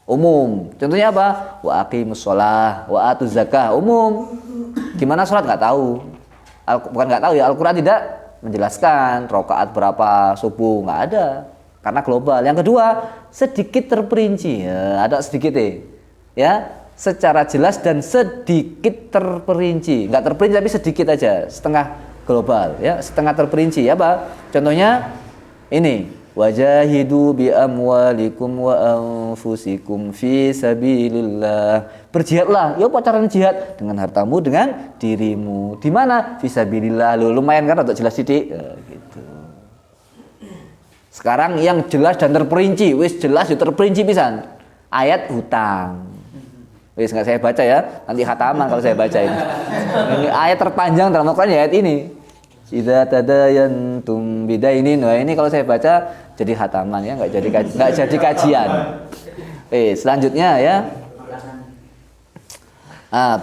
umum. Contohnya apa? Wa aqimus sholah, wa atuz zakah, umum. Gimana sholat nggak tahu. Bukan nggak tahu ya, Al-Quran tidak menjelaskan rakaat berapa subuh, nggak ada. Karena global. Yang kedua, sedikit terperinci. Ya, ada sedikit ya, secara jelas dan sedikit terperinci. Nggak terperinci tapi sedikit aja, setengah global ya, setengah terperinci. Apa? Contohnya ini, wajahidu bi amwalikum wa anfusikum fi sabilillah. Berjihadlah, ya pacaran jihad dengan hartamu, dengan dirimu. Di mana? Fi sabilillah. Lumayan kan untuk jelas sidik. Ya, gitu. Sekarang yang jelas dan terperinci, wis jelas ya terperinci pisan. Ayat hutang. Wis nggak saya baca ya, nanti khataman kalau saya baca ini. Ini ayat terpanjang dalam Al-Qur'an ya ayat ini. Idza tadayantum bidainin. Nah, ini kalau saya baca jadi khataman ya, nggak jadi kajian. Selanjutnya ya.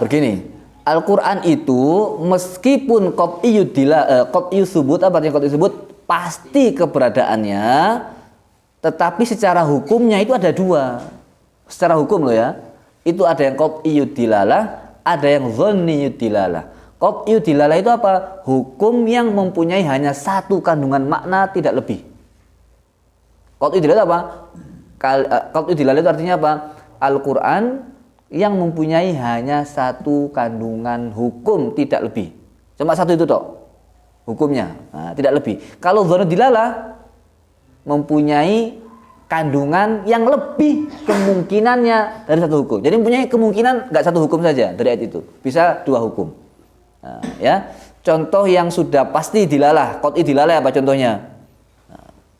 Begini. Al-Qur'an itu meskipun qat'iyyu subut, apa artinya qat'iyyu subut? Pasti keberadaannya, tetapi secara hukumnya itu ada 2. Secara hukum loh ya, itu ada yang qat'iyyu dilalah, ada yang dhanniyyu dilalah. Qat'iyyu dilalah itu apa? Hukum yang mempunyai hanya 1 kandungan makna, tidak lebih. Qat'iyyu dilalah apa? Qat'iyyu dilalah itu artinya apa? Al-Quran yang mempunyai hanya 1 kandungan hukum, tidak lebih. Cuma 1 itu toh hukumnya, tidak lebih. Kalau dzannu dilalah mempunyai kandungan yang lebih kemungkinannya dari 1 hukum. Jadi mempunyai kemungkinan nggak 1 hukum saja dari ayat itu, bisa 2 hukum. Ya, contoh yang sudah pasti dilalah, qat'i dilalah apa contohnya?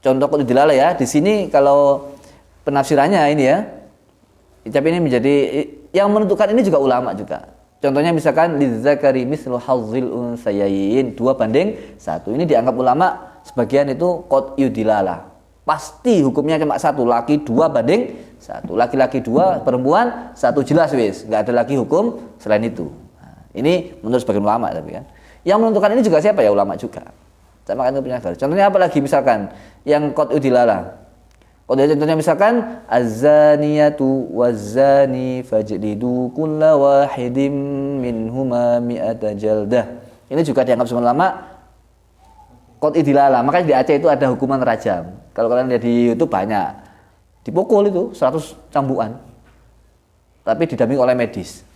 Contoh qat'i dilalah ya, di sini kalau penafsirannya ini ya, tapi ini menjadi yang menentukan ini juga ulama juga. Contohnya misalkan lidzakari mislu hazzil unsayayin, 2:1. Ini dianggap ulama sebagian itu qat'iyyu dilalah. Pasti hukumnya cuma 1, laki 2:1. Laki-laki 2, perempuan 1 jelas wis, enggak ada lagi hukum selain itu. Ini menurut sebagian ulama tapi kan. Yang menentukan ini juga siapa ya? Ulama juga. Sama kan punya garis. Contohnya apa lagi misalkan yang qat'iyyu dilalah? Contohnya misalkan az-zaniyatu waz-zani fajlidu kulla wahidin minhuma mi'ata jaldah. Ini juga dianggap sebagian ulama qat'i dilalah. Makanya di Aceh itu ada hukuman rajam. Kalau kalian lihat di YouTube banyak. Dipukul itu 100 cambukan. Tapi didampingi oleh medis.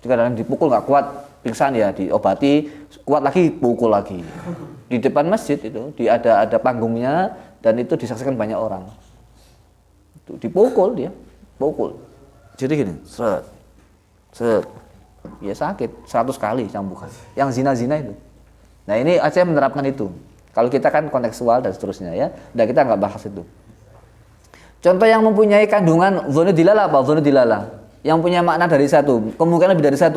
Jika kadang dipukul nggak kuat, pingsan ya, diobati, kuat lagi, pukul lagi. Di depan masjid itu, ada panggungnya. Dan itu disaksikan banyak orang. Itu dipukul dia, pukul. Jadi gini, seret. Ya sakit, 100 kali cambukan. Yang zina-zina itu. Nah ini Aceh menerapkan itu. Kalau kita kan kontekstual dan seterusnya ya. Dan kita nggak bahas itu. Contoh yang mempunyai kandungan dzannu dilalah apa? Dzannu dilalah. Yang punya makna dari 1, kemungkinan lebih dari 1.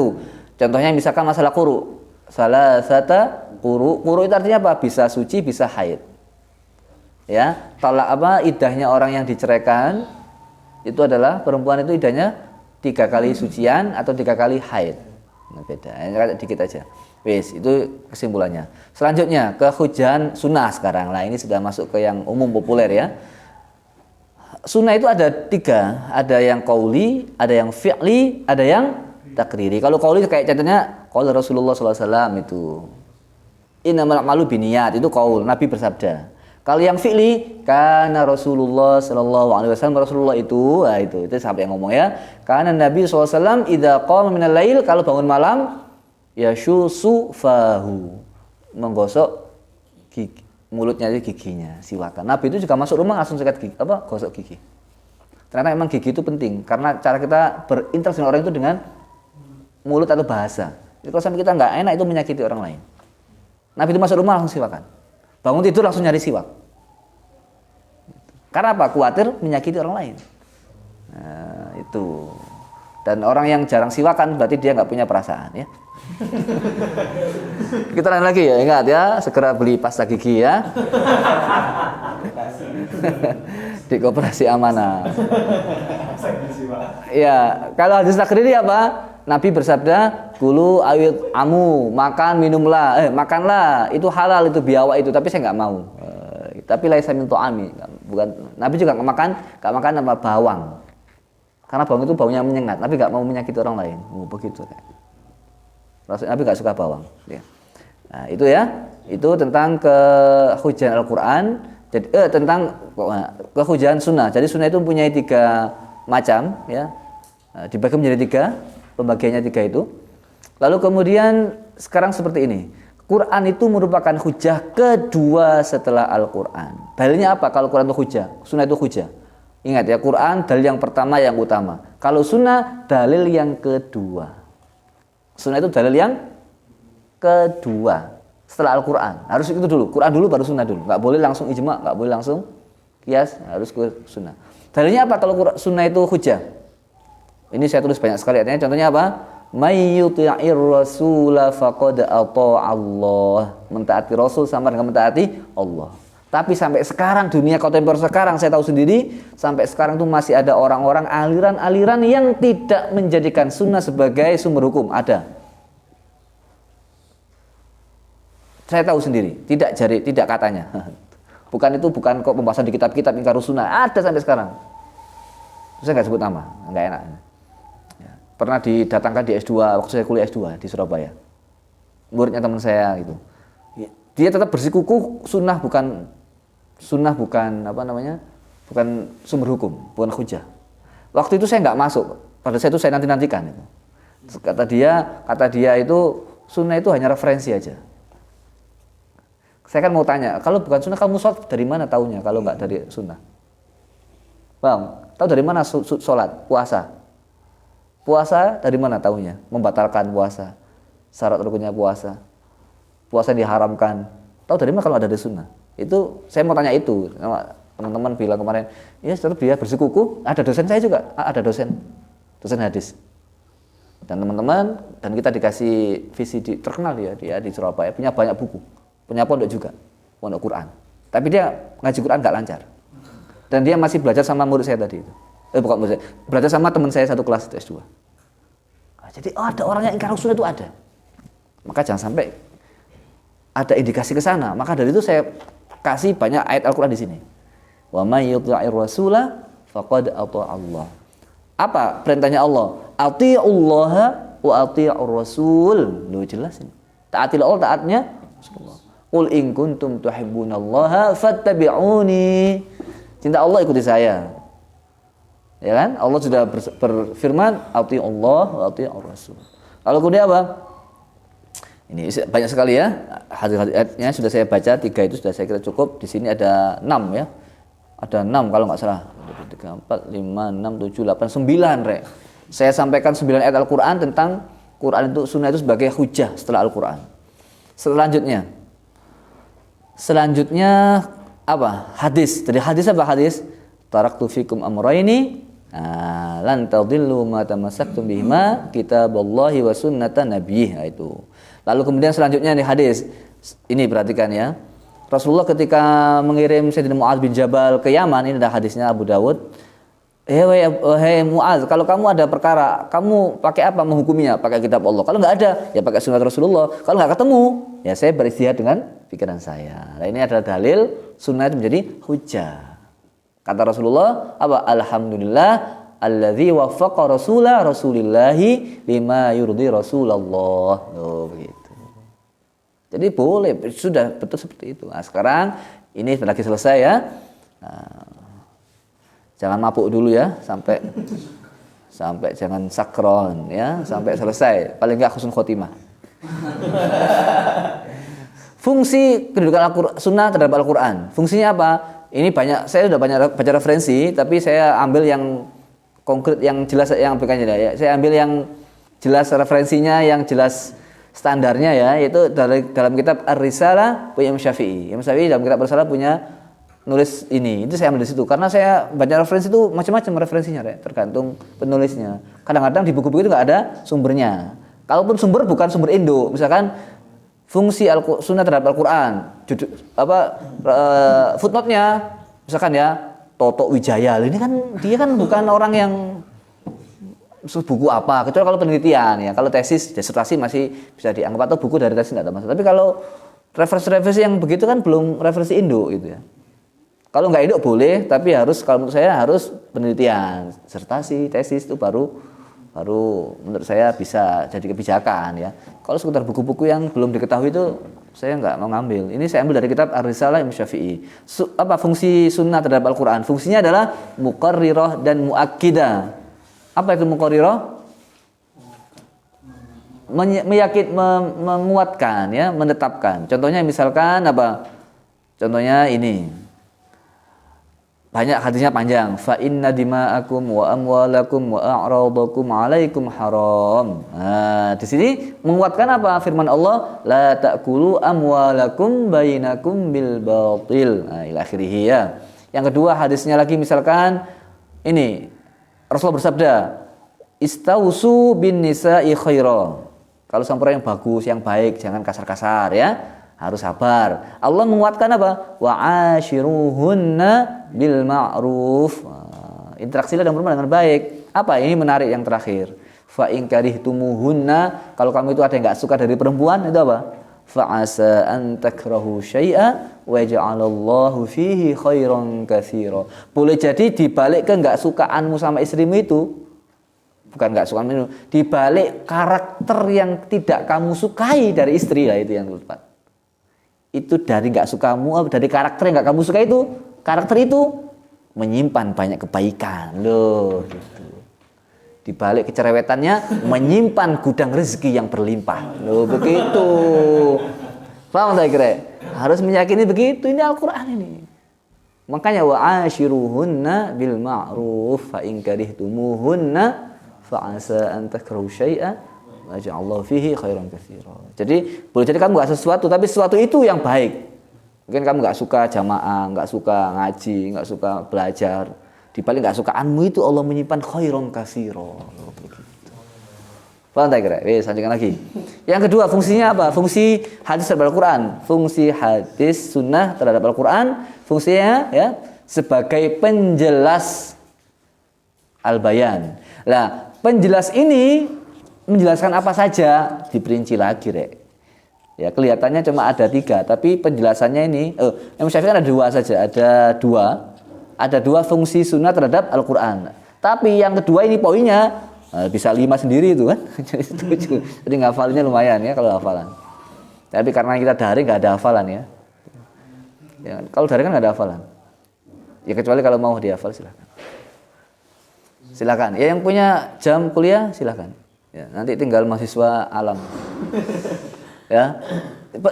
Contohnya misalkan masalah quru. Salasata quru. Quru itu artinya apa? Bisa suci, bisa haid. Ya, talak apa idahnya orang yang diceraikan itu adalah perempuan itu idahnya 3 kali sucian atau 3 kali haid. Nah, beda. Ini dikit aja. Wis, itu kesimpulannya. Selanjutnya ke hujan sunnah sekarang. Nah, ini sudah masuk ke yang umum populer ya. Sunnah itu ada 3, ada yang qauli, ada yang fi'li, ada yang takriri. Kalau qauli kayak contohnya qaul Rasulullah SAW itu. Innamal a'malu binniyat, itu qaul, Nabi bersabda. Kalau yang fi'li, karena Rasulullah sallallahu alaihi wasallam, Rasulullah itu, nah itu sampai yang ngomong ya. Karena Nabi SAW idza qama minal lail, kalau bangun malam yashusu fahu, menggosok gigi, mulutnya itu giginya, siwakan. Nabi itu juga masuk rumah langsung sikat gigi, gosok gigi. Ternyata memang gigi itu penting karena cara kita berinteraksi dengan orang itu dengan mulut atau bahasa. Jadi kalau sampai kita nggak enak itu menyakiti orang lain. Nabi itu masuk rumah langsung siwakan. Bangun tidur langsung nyari siwak. Karena apa? Khawatir menyakiti orang lain. Nah, itu. Dan orang yang jarang siwakan berarti dia nggak punya perasaan ya. Kita lain lagi ya, ingat ya, segera beli pasta gigi ya. Di Koperasi Amanah. Ya, kalau hadis takriri apa? Nabi bersabda, "Kulu awit amu, makan minumlah, makanlah, itu halal, itu biawa itu, tapi saya nggak mau." Tapi laisa min tu'ami, bukan. Nabi juga nggak makan apa bawang. Karena bawang itu baunya menyengat, Nabi nggak mau menyakiti orang lain. Begitu. Rasul Nabi nggak suka bawang. Ya. Nah, itu ya, itu tentang kehujahan Al-Quran. Jadi tentang kehujahan sunnah. Jadi sunnah itu mempunyai 3 macam, ya. Dibagi menjadi 3, pembagiannya 3 itu. Lalu kemudian sekarang seperti ini. Quran itu merupakan hujah kedua setelah Al-Quran. Dalilnya apa? Kalau Quran itu hujah, sunnah itu hujah. Ingat ya, Quran dalil yang pertama yang utama. Kalau sunnah dalil yang kedua. Sunnah itu dalil yang kedua setelah Al-Quran. Harus itu dulu. Quran dulu baru sunnah dulu. Nggak boleh langsung ijma, nggak boleh langsung qiyas, harus ke sunnah. Dalilnya apa kalau sunnah itu hujah? Ini saya tulis banyak sekali artinya. Contohnya apa? May yuti'ir rasula faqad ata'allah. Mentaati Rasul sama dengan mentaati Allah. Tapi sampai sekarang, dunia kontemporer sekarang, saya tahu sendiri, sampai sekarang tuh masih ada orang-orang, aliran-aliran yang tidak menjadikan sunnah sebagai sumber hukum. Ada. Saya tahu sendiri, tidak katanya. Bukan kok pembahasan di kitab-kitab ingkar sunnah. Ada sampai sekarang. Saya nggak sebut nama, nggak enak. Ya. Pernah didatangkan di S2, waktu saya kuliah S2 di Surabaya. Muridnya teman saya gitu. Dia tetap bersikukuh sunnah bukan bukan sumber hukum, bukan hujah. Waktu itu saya nggak masuk, pada saya itu saya nantikan itu. Kata dia itu sunnah itu hanya referensi aja. Saya kan mau tanya, kalau bukan sunnah kamu sholat dari mana taunya kalau nggak dari sunnah? Bang, tahu dari mana sholat, puasa? Puasa dari mana taunya? Membatalkan puasa, syarat rukunnya puasa. Puasa diharamkan. Tahu dari mana kalau ada di sunnah? Itu saya mau tanya itu. Teman-teman bilang kemarin, ya setelah dia bersikukuh, ada dosen saya juga, ada dosen hadis. Dan teman-teman, dan kita dikasih VCD terkenal dia di Surabaya, punya banyak buku, punya pondok juga, pondok Quran. Tapi dia ngaji Quran nggak lancar. Dan dia masih belajar sama murid saya tadi itu. Bukan murid saya, belajar sama teman saya satu kelas itu S2. Jadi ada orang yang ingkar sunnah itu ada. Maka jangan sampai ada indikasi ke sana. Maka dari itu saya kasih banyak ayat Al-Quran di sini. Wa may yuti'ir rasula faqad ata'allah. Apa perintahnya Allah? Ati'ullaha wa ati'ur rasul. Lu jelasin. Taatilah Allah, taatnya Rasulullah. Qul in kuntum tuhibbunallaha fattabi'uni. Cinta Allah ikuti saya. Ya kan? Allah sudah berfirman ati'ullah wa ati'ur rasul. Lalu kemudian apa? Ini banyak sekali ya, hadis-hadisnya sudah saya baca, 3 itu sudah saya kira cukup. Di sini ada 6 ya, ada 6 kalau nggak salah, 3, 4, 5, 6, 7, 8, 9 rek. Saya sampaikan 9 ayat Al-Quran tentang Quran itu sunnah itu sebagai hujah setelah Al-Quran. Selanjutnya apa? Hadis. Dari hadis apa hadis? Taraktu fikum amrayni lan tadillu ma tamassaktum bihima kitaballahi wa sunnata nabiyih. Itu. Lalu kemudian selanjutnya nih hadis. Ini perhatikan ya. Rasulullah ketika mengirim Sayyidina Mu'adz bin Jabal ke Yaman, ini ada hadisnya Abu Dawud. Hei Mu'adz, kalau kamu ada perkara, kamu pakai apa menghukuminya? Pakai kitab Allah. Kalau nggak ada, ya pakai sunnah Rasulullah. Kalau nggak ketemu, ya saya beristihad dengan pikiran saya. Nah, ini adalah dalil sunnah itu menjadi hujah. Kata Rasulullah, apa? Alhamdulillah alladzi waffaqa rasulillahi lima yurdi Rasulullah. Oh, begitu. Jadi boleh, sudah betul seperti itu. Nah, sekarang Ini lagi selesai ya. Nah, jangan mabuk dulu ya sampai jangan sakron ya, sampai selesai. Paling enggak husnul khotimah. Fungsi kedudukan sunnah terhadap Al-Quran. Fungsinya apa? Ini banyak, saya sudah banyak baca referensi, tapi saya ambil yang konkret, yang jelas, yang bukannya ya. Saya ambil yang jelas referensinya, yang jelas standarnya ya, yaitu dalam kitab Ar-Risalah punya Imam Syafi'i. Imam Syafi'i dalam kitab Ar-Risalah punya nulis ini. Itu saya ambil di situ karena saya baca referensi itu macam-macam referensinya, tergantung penulisnya. Kadang-kadang di buku-buku itu nggak ada sumbernya. Kalaupun sumber bukan sumber Indo, misalkan fungsi sunnah terhadap Al-Quran, footnote-nya, misalkan ya, Toto Wijaya, ini kan dia kan bukan orang yang buku apa, kecuali kalau penelitian ya, kalau tesis, disertasi masih bisa dianggap, atau buku dari tesis nggak ada masalah. Tapi kalau referensi yang begitu kan belum referensi Indo gitu ya. Kalau nggak Indo boleh, tapi harus, kalau menurut saya harus penelitian, disertasi, tesis itu baru menurut saya bisa jadi kebijakan ya. Kalau sekitar buku-buku yang belum diketahui itu saya nggak mau ngambil. Ini saya ambil dari kitab Ar-Risalah Imam Syafi'i. Apa fungsi sunnah terhadap Al-Quran? Fungsinya adalah muqarrirah dan muakkidah. Apa itu muqarrirah? Menguatkan ya, menetapkan. Contohnya misalkan apa? Contohnya ini. Banyak hadisnya panjang. Fa inna dima'akum wa amwalakum wa a'radakum 'alaikum haram. Nah, di sini menguatkan apa? Firman Allah, la ta'kulu amwalakum bainakum bil batil. Nah, ila akhirih ya. Yang kedua hadisnya lagi misalkan ini Rasulullah bersabda, istausu bin nisa'i khaira. Kalau sampurna yang bagus, yang baik, jangan kasar-kasar ya. Harus sabar. Allah menguatkan apa? Wa ashiruhunna bil ma'ruf. Interaksilah dengan perempuan dengan baik. Apa? Ini menarik yang terakhir. Fa in karihtumuhunna, kalau kamu itu ada yang enggak suka dari perempuan, itu apa? Fa asa an takrahu syai'a wa ja'alallahu fihi khairan katsira. Boleh jadi di balik ke enggak sukaanmu sama istrimu itu, bukan enggak suka itu, di balik karakter yang tidak kamu sukai dari istri lah, itu yang tepat. Itu dari nggak sukamu, dari karakter yang nggak kamu suka itu, karakter itu menyimpan banyak kebaikan loh gitu. Di balik kecerewetannya menyimpan gudang rezeki yang berlimpah loh, begitu. Paham tak kira? Harus meyakini begitu, ini Al-Quran ini. Makanya wa ashiruhunna bil ma'ruf fa in karihtumuhunna fa asa an takrahu syai'a Allah fihi khairan katsira. Jadi boleh jadi kamu enggak sesuatu, tapi sesuatu itu yang baik. Mungkin kamu enggak suka jamaah, enggak suka ngaji, enggak suka belajar. Di balik enggak sukaanmu itu Allah menyimpan khairan katsira. Begitu. Paham tak kira? Lanjutkan lagi. Yang kedua fungsinya apa? Fungsi hadis terhadap Al-Quran. Fungsi hadis sunnah terhadap Al-Quran, fungsinya ya sebagai penjelas al-bayan. Nah, penjelas ini menjelaskan apa saja diperinci lagi, Rek. Ya, kelihatannya cuma ada 3, tapi penjelasannya ini, Imam Syafi'i ada 2 saja, ada dua fungsi sunnah terhadap Al-Quran. Tapi yang kedua ini poinnya bisa 5 sendiri itu kan, jadi 7. Jadi ngafalnya lumayan ya kalau hafalan. Tapi karena kita daring nggak ada hafalan ya. Ya, kalau daring kan nggak ada hafalan. Ya kecuali kalau mau dihafal silakan. Silakan. Ya yang punya jam kuliah silakan. Ya, nanti tinggal mahasiswa alam. Ya,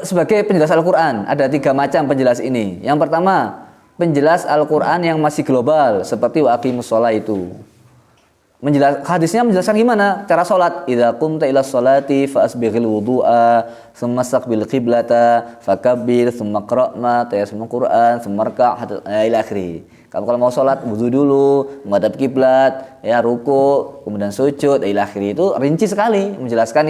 sebagai penjelas Al-Quran ada 3 macam penjelas ini. Yang pertama, penjelas Al-Quran yang masih global seperti wa aqimus shalah itu. Hadisnya menjelaskan gimana cara sholat. Idza qumta ila sholati fa asbighil wudu'a, tsumma istaqbil qiblata, fakabbir, tsumma qra' ma tayassara Qur'an, tsumma rka' ila akhirih. Kamu kalau mau sholat wudu dulu, menghadap kiblat, ya ruku, kemudian sujud, ila akhirih. Itu rinci sekali menjelaskan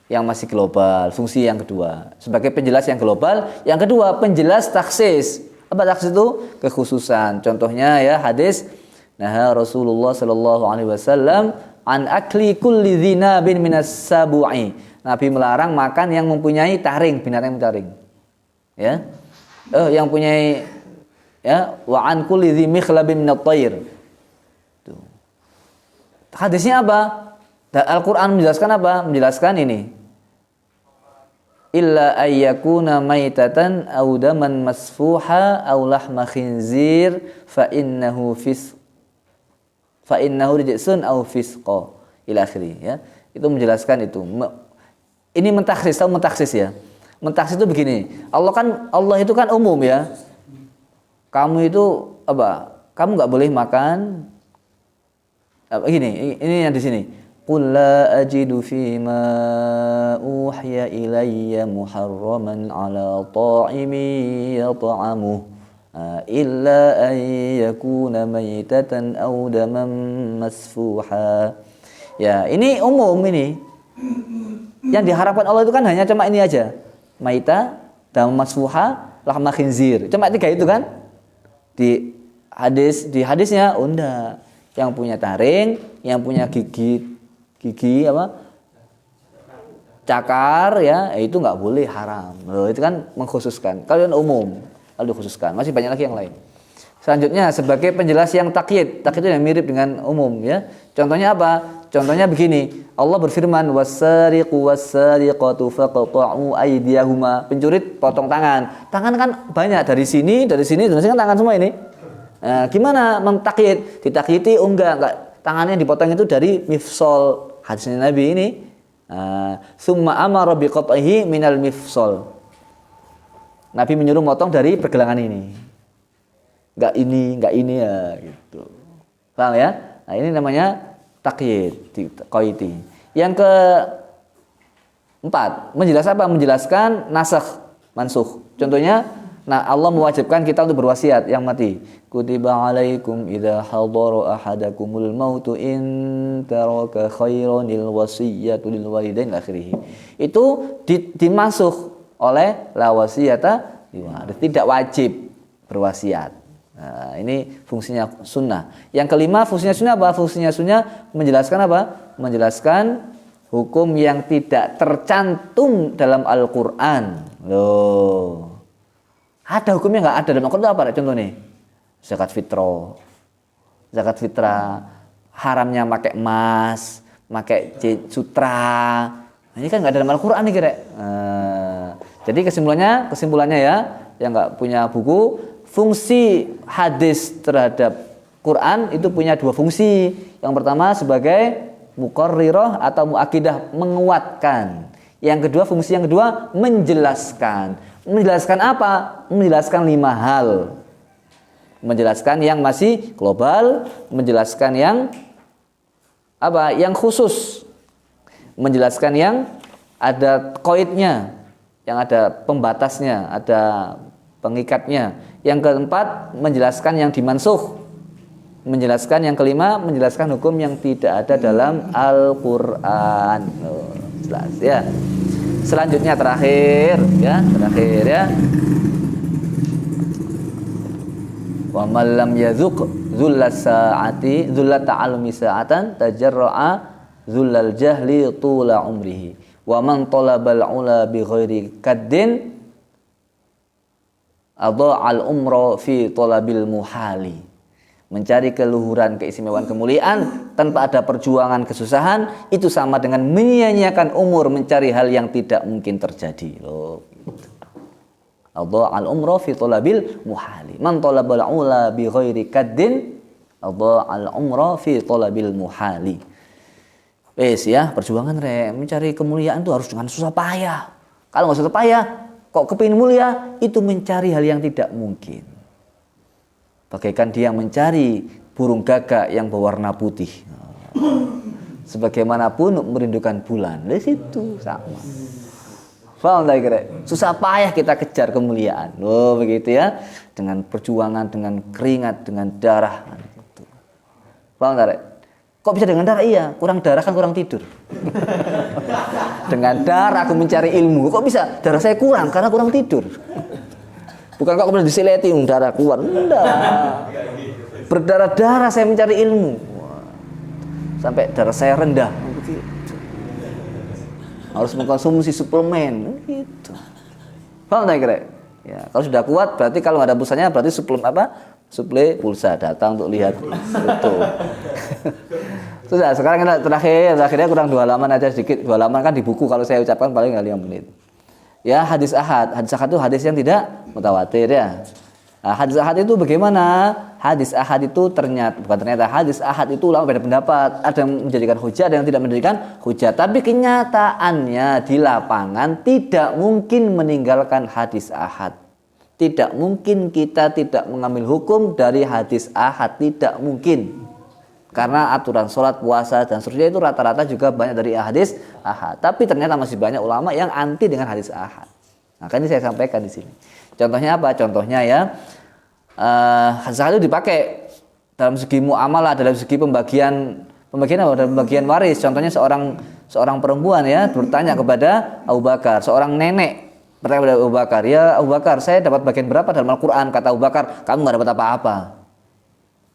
yang masih global. Fungsi yang kedua sebagai penjelas yang global. Yang kedua penjelas taksis. Apa taksis itu? Kekhususan. Contohnya ya hadis nah Rasulullah sallallahu alaihi wasallam an akli kulli dzinabin minas sabu'i. Nabi melarang makan yang mempunyai taring, binatang taring. Ya. Yang punyai ya wa an kulli dzi mikhlabin minat thair. Tuh. Hadisnya apa? Al-Qur'an menjelaskan apa? Menjelaskan ini. illa ayyakuna maitatan aw daman masfuha aw lahma khinzir fa innahu rijsun aw fisqa ila akhiri ya. Itu menjelaskan itu. Ini mentaksis, tahu mentaksis ya. Mentaksis itu begini. Allah itu kan umum ya. Kamu itu apa? Kamu enggak boleh makan gini, ini yang di sini. Qul la ajidu fima uhiya ilayya muharraman ala ta'imi yat'amuh illa an yakuna maytatan aw daman masfuha. Ya, ini umum ini. Yang diharapkan Allah itu kan hanya cuma ini aja. Maita, dam masfuha, lahma khinzir. Cuma 3 itu kan? Di hadisnya enggak. Yang punya taring, yang punya gigi apa? Cakar ya, itu nggak boleh, haram. Loh, itu kan mengkhususkan. Kalian umum, lalu dikhususkan. Masih banyak lagi yang lain. Selanjutnya sebagai penjelas yang takyid. Takyid itu yang mirip dengan umum ya. Contohnya apa? Contohnya begini. Allah berfirman was-sariqu was-sariqatu faqta'u aydiyahuma. Pencuri potong tangan. Tangan kan banyak dari sini kan tangan semua ini. Nah, gimana mentakyid? Ditakyiti enggak. Tangannya dipotong itu dari mifsal. Hadisnya Nabi ini. Summa amara biqat'ihi minal mifsal. Nabi menyuruh motong dari pergelangan ini. Enggak ini ya gitu. Paham ya? Nah, ini namanya takyid, qaiti. Yang keempat, menjelaskan nasakh, mansukh. Contohnya, Allah mewajibkan kita untuk berwasiat yang mati. Kutiba alaikum idza hadara ahadakumul mautu in taraka khairanil wasiyatu lil walidain akhirih. Itu dimasukh oleh la wasiyata, tidak wajib berwasiat. Nah, ini fungsinya sunnah. Yang kelima, fungsinya sunnah apa? Fungsinya sunnah menjelaskan apa? Menjelaskan hukum yang tidak tercantum dalam Al-Quran. Loh, ada hukumnya nggak ada dalam Al-Quran apa? Contoh nih, zakat fitrah, haramnya pakai emas, pakai sutra. Nah, ini kan nggak ada dalam Al-Quran nih kira. Jadi kesimpulannya ya, yang nggak punya buku, fungsi hadis terhadap Quran itu punya 2 fungsi. Yang pertama sebagai muqarrirah atau muakidah, menguatkan. Fungsi yang kedua menjelaskan. Menjelaskan apa? Menjelaskan 5 hal. Menjelaskan yang masih global, menjelaskan yang apa? Yang khusus. Menjelaskan yang ada qaidnya, yang ada pembatasnya, ada pengikatnya. Yang keempat, menjelaskan yang dimansukh. Menjelaskan yang kelima, menjelaskan hukum yang tidak ada dalam Al-Qur'an. Oh, jelas ya. Selanjutnya terakhir ya. Wa man lam yazuq dzulla ta'allumi sa'atan tajarra'a dzullal jahli tula umrihi. Wa man talabal ula bi ghairi kaddin adha'al umra fi talabil muhali. Mencari keluhuran, keistimewaan, kemuliaan tanpa ada perjuangan, kesusahan, itu sama dengan menyia-nyiakan umur mencari hal yang tidak mungkin terjadi. Loh, gitu. Adha'al umra fi talabil muhali. Man talabal ula bi ghairi kaddin adha'al umra fi talabil muhali. Wes ya, perjuangan mencari kemuliaan itu harus dengan susah payah. Kalau enggak susah payah, kok kepingin mulia, itu mencari hal yang tidak mungkin. Bagaikan dia mencari burung gagak yang berwarna putih. Sebagaimanapun merindukan bulan. Di situ sama. Paham tak kira? Susah payah kita kejar kemuliaan. Oh begitu ya. Dengan perjuangan, dengan keringat, dengan darah. Gitu. Paham tak? Kok bisa dengan darah? Iya, kurang darah kan kurang tidur. Dengan darah aku mencari ilmu. Kok bisa? Darah saya kurang karena kurang tidur. Bukan kok kemudian disileti darah keluar. Enggak. Berdarah-darah saya mencari ilmu. Sampai darah saya rendah. Begitu. Harus mengkonsumsi suplemen. Gitu. Paham tak kira? Ya, kalau sudah kuat berarti kalau nggak ada pulsanya berarti suplemen apa? Suple pulsa datang untuk lihat itu. Sudah, sekarang kita terakhirnya kurang 2 halaman aja sedikit. 2 halaman kan di buku, kalau saya ucapkan paling 5 menit. Ya, hadis ahad. Hadis ahad itu hadis yang tidak mutawatir ya. Nah, hadis ahad itu bagaimana? Hadis ahad itu hadis ahad itu ulama beda pendapat. Ada yang menjadikan hujah, ada yang tidak menjadikan hujah. Tapi kenyataannya di lapangan tidak mungkin meninggalkan hadis ahad. Tidak mungkin kita tidak mengambil hukum dari hadis ahad, tidak mungkin. Karena aturan sholat, puasa dan seterusnya itu rata-rata juga banyak dari hadis ahad. Tapi ternyata masih banyak ulama yang anti dengan hadis ahad. Nah, ini saya sampaikan di sini. Contohnya apa? Contohnya ya, hadis ahad itu dipakai dalam segi muamalah, dalam segi pembagian apa? Dalam pembagian waris. Contohnya seorang perempuan ya bertanya kepada Abu Bakar, seorang nenek bertanya kepada Abu Bakar, ya Abu Bakar, saya dapat bagian berapa dalam Al-Quran? Kata Abu Bakar, kamu nggak dapat apa-apa.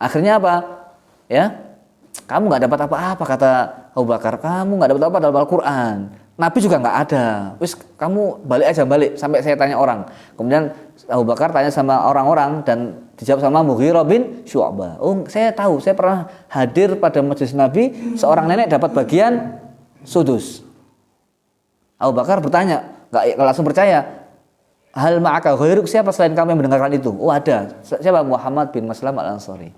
Akhirnya apa? Ya, kamu nggak dapat apa-apa, kata Abu Bakar. Kamu nggak dapat apa dalam Al-Quran. Nabi juga nggak ada. Wis, kamu balik sampai saya tanya orang. Kemudian Abu Bakar tanya sama orang-orang dan dijawab sama Mughirah bin Syu'bah. Oh, saya tahu, saya pernah hadir pada majelis Nabi, seorang nenek dapat bagian sudus. Abu Bakar bertanya, nggak langsung percaya. Hal ma'aka ghairuk, siapa selain kamu yang mendengarkan itu? Oh, ada. Siapa? Muhammad bin Maslam al-Ansari.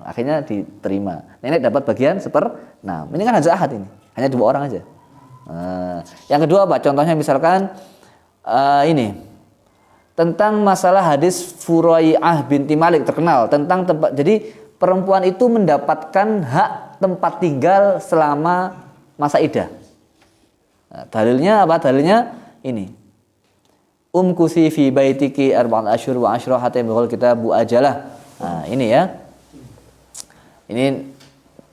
Akhirnya diterima. Nenek dapat bagian 1/6. Ini kan hadis ahad ini. Hanya 2 orang aja. Yang kedua apa? Contohnya misalkan ini tentang masalah hadis Furai'ah binti Malik terkenal tentang tempat. Jadi perempuan itu mendapatkan hak tempat tinggal selama masa iddah. Dalilnya apa? Dalilnya ini. Umkusi fi baitiki arba'at asyhur wa asyra hatta yablugha kitabu ajalah. Nah, ini ya. Ini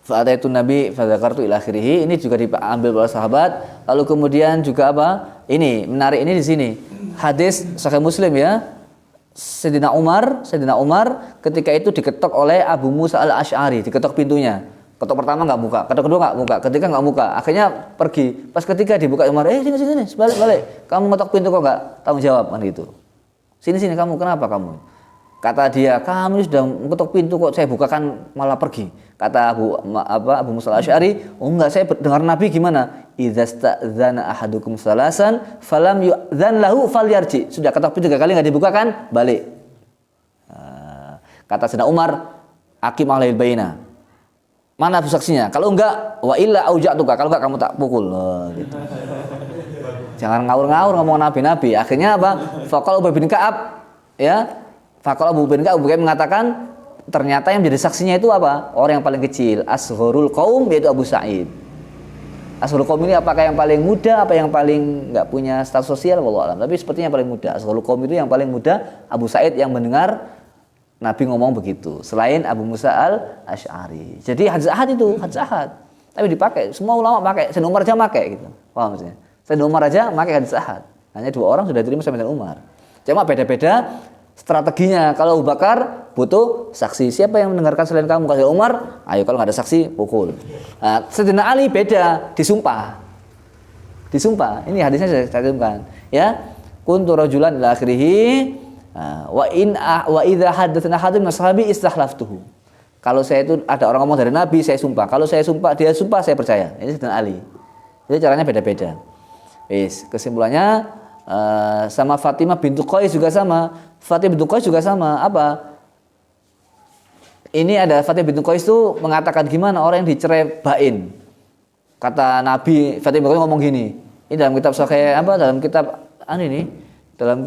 fa'ataitu Nabi fadzakartu ila akhirih. Ini juga diambil oleh sahabat. Lalu kemudian juga apa? Ini menarik ini di sini. Hadis Sahih Muslim ya. Sayyidina Umar ketika itu diketok oleh Abu Musa al-Asy'ari, diketok pintunya. Ketok pertama enggak buka, ketok kedua enggak buka, ketiga enggak buka. Akhirnya pergi. Pas ketiga dibuka Umar, sini, balik. Kamu ngetok pintu kok enggak tanggung jawab kan gitu. Sini kamu, kenapa kamu? Kata dia, kamu sudah mengetok pintu kok saya bukakan malah pergi. Kata Abu Musa al-Asy'ari, oh enggak, saya dengar Nabi gimana? Idza sta'dzana ahadukum salasan falam yu'dzan lahu falyarji. Sudah ketok pintu 3 kali enggak dibukakan, balik. Kata Sayyidina Umar, aqim alail baina. Mana saksinya? Kalau enggak, wa illa auja'tuka. Kalau enggak kamu tak pukul. Gitu. Jangan ngawur-ngawur ngomong nabi-nabi. Akhirnya apa? Faqala Ubay bin Ka'ab, ya. Faqala Abu bin Ka'ab mengatakan ternyata yang menjadi saksinya itu apa? Orang yang paling kecil, asghurul qaum, yaitu Abu Sa'id. Asghurul qaum ini apakah yang paling muda, apa yang paling enggak punya status sosial, wallahu alam. Tapi sepertinya yang paling muda. Asghurul qaum itu yang paling muda, Abu Sa'id yang mendengar Nabi ngomong begitu. Selain Abu Musa al-Asy'ari. Jadi hadis ahad itu, hadis ahad. Tapi dipakai, semua ulama pakai. Sayyidina Umar aja pakai gitu. Paham maksudnya? Sayyidina Umar aja pakai hadis ahad. Hanya 2 orang sudah diterima sama Sayyidina Umar. Cuma beda-beda strateginya. Kalau Abu Bakar butuh saksi. Siapa yang mendengarkan selain kamu? Kalau Umar, ayo kalau nggak ada saksi, pukul. Nah, Sayyidina Ali beda, disumpah. Ini hadisnya saya cantumkan. Ya, kuntu rajulan ila akhirih. Wa idza haddatsana hadun mashabi istahlaftuhu. Kalau saya itu ada orang ngomong dari Nabi, saya sumpah. Kalau saya sumpah, dia sumpah, saya percaya. Ini Sayyidina Ali. Jadi caranya beda-beda. Kesimpulannya sama Fatimah bintu Qais juga sama. Fatimah bintu Qais juga sama. Apa? Ini ada Fatimah bintu Qais itu mengatakan gimana orang yang dicerai bain. Kata Nabi, Fatimah bintu Qais ngomong gini. Ini dalam kitab Sahih dalam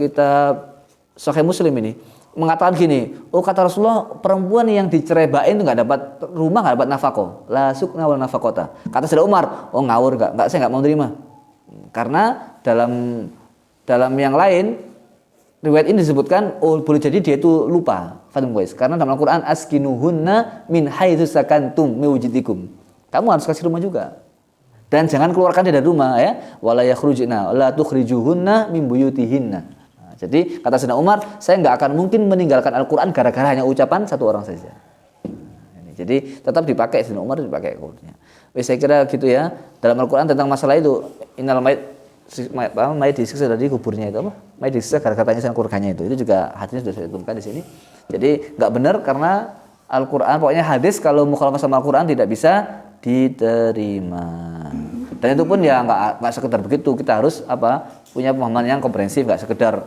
kitab Sahih Muslim ini mengatakan gini, oh kata Rasulullah, perempuan yang dicerai bain itu nggak dapat rumah, nggak dapat nafkah, la sukna wal nafaqata. Kata Sayyidina Umar, oh ngawur nggak, saya nggak mau terima. Karena dalam yang lain riwayat ini disebutkan, oh boleh jadi dia itu lupa, Fatimah Qais. Karena dalam Al-Quran askinuhunna min haitsu sakantum min wujudikum. Kamu harus kasih rumah juga. Dan jangan keluarkan dia dari rumah ya. Wala yakhrujna la tukhrijuhunna min buyutihinna. Jadi kata Sayyidina Umar, saya nggak akan mungkin meninggalkan Al-Quran gara-gara hanya ucapan 1 orang saja. Jadi tetap dipakai, Sayyidina Umar dipakai Al-Qur'annya. Saya kira gitu ya. Dalam Al-Quran tentang masalah itu, innal mayit disiksa dari kuburnya itu apa? Mayit disiksa gara-gara tangisan keluarganya itu. Itu juga hadisnya sudah saya turunkan di sini. Jadi nggak benar karena Al-Quran, pokoknya hadis kalau mukhalafah sama Al-Quran tidak bisa diterima. Dan itu pun ya nggak sekedar begitu, kita harus punya pemahaman yang komprehensif, nggak sekedar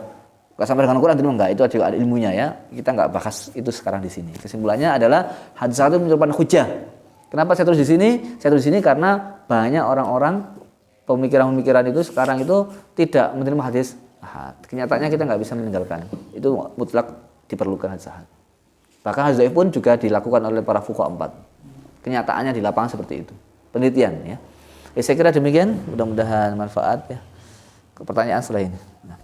nggak sampai dengan Al-Quran itu enggak, itu ada ilmunya ya. Kita nggak bahas itu sekarang di sini. Kesimpulannya adalah hadis ahad itu merupakan hujah. Kenapa saya tulis di sini? Saya tulis di sini karena banyak orang-orang pemikiran-pemikiran itu sekarang itu tidak menerima hadis ahad. Kenyataannya kita nggak bisa meninggalkan. Itu mutlak diperlukan hadis ahad. Bahkan hadis dhaif pun juga dilakukan oleh para fuqaha 4. Kenyataannya di lapangan seperti itu. Penelitian ya. Saya kira demikian, mudah-mudahan manfaat ya. Pertanyaan setelah ini. Nah.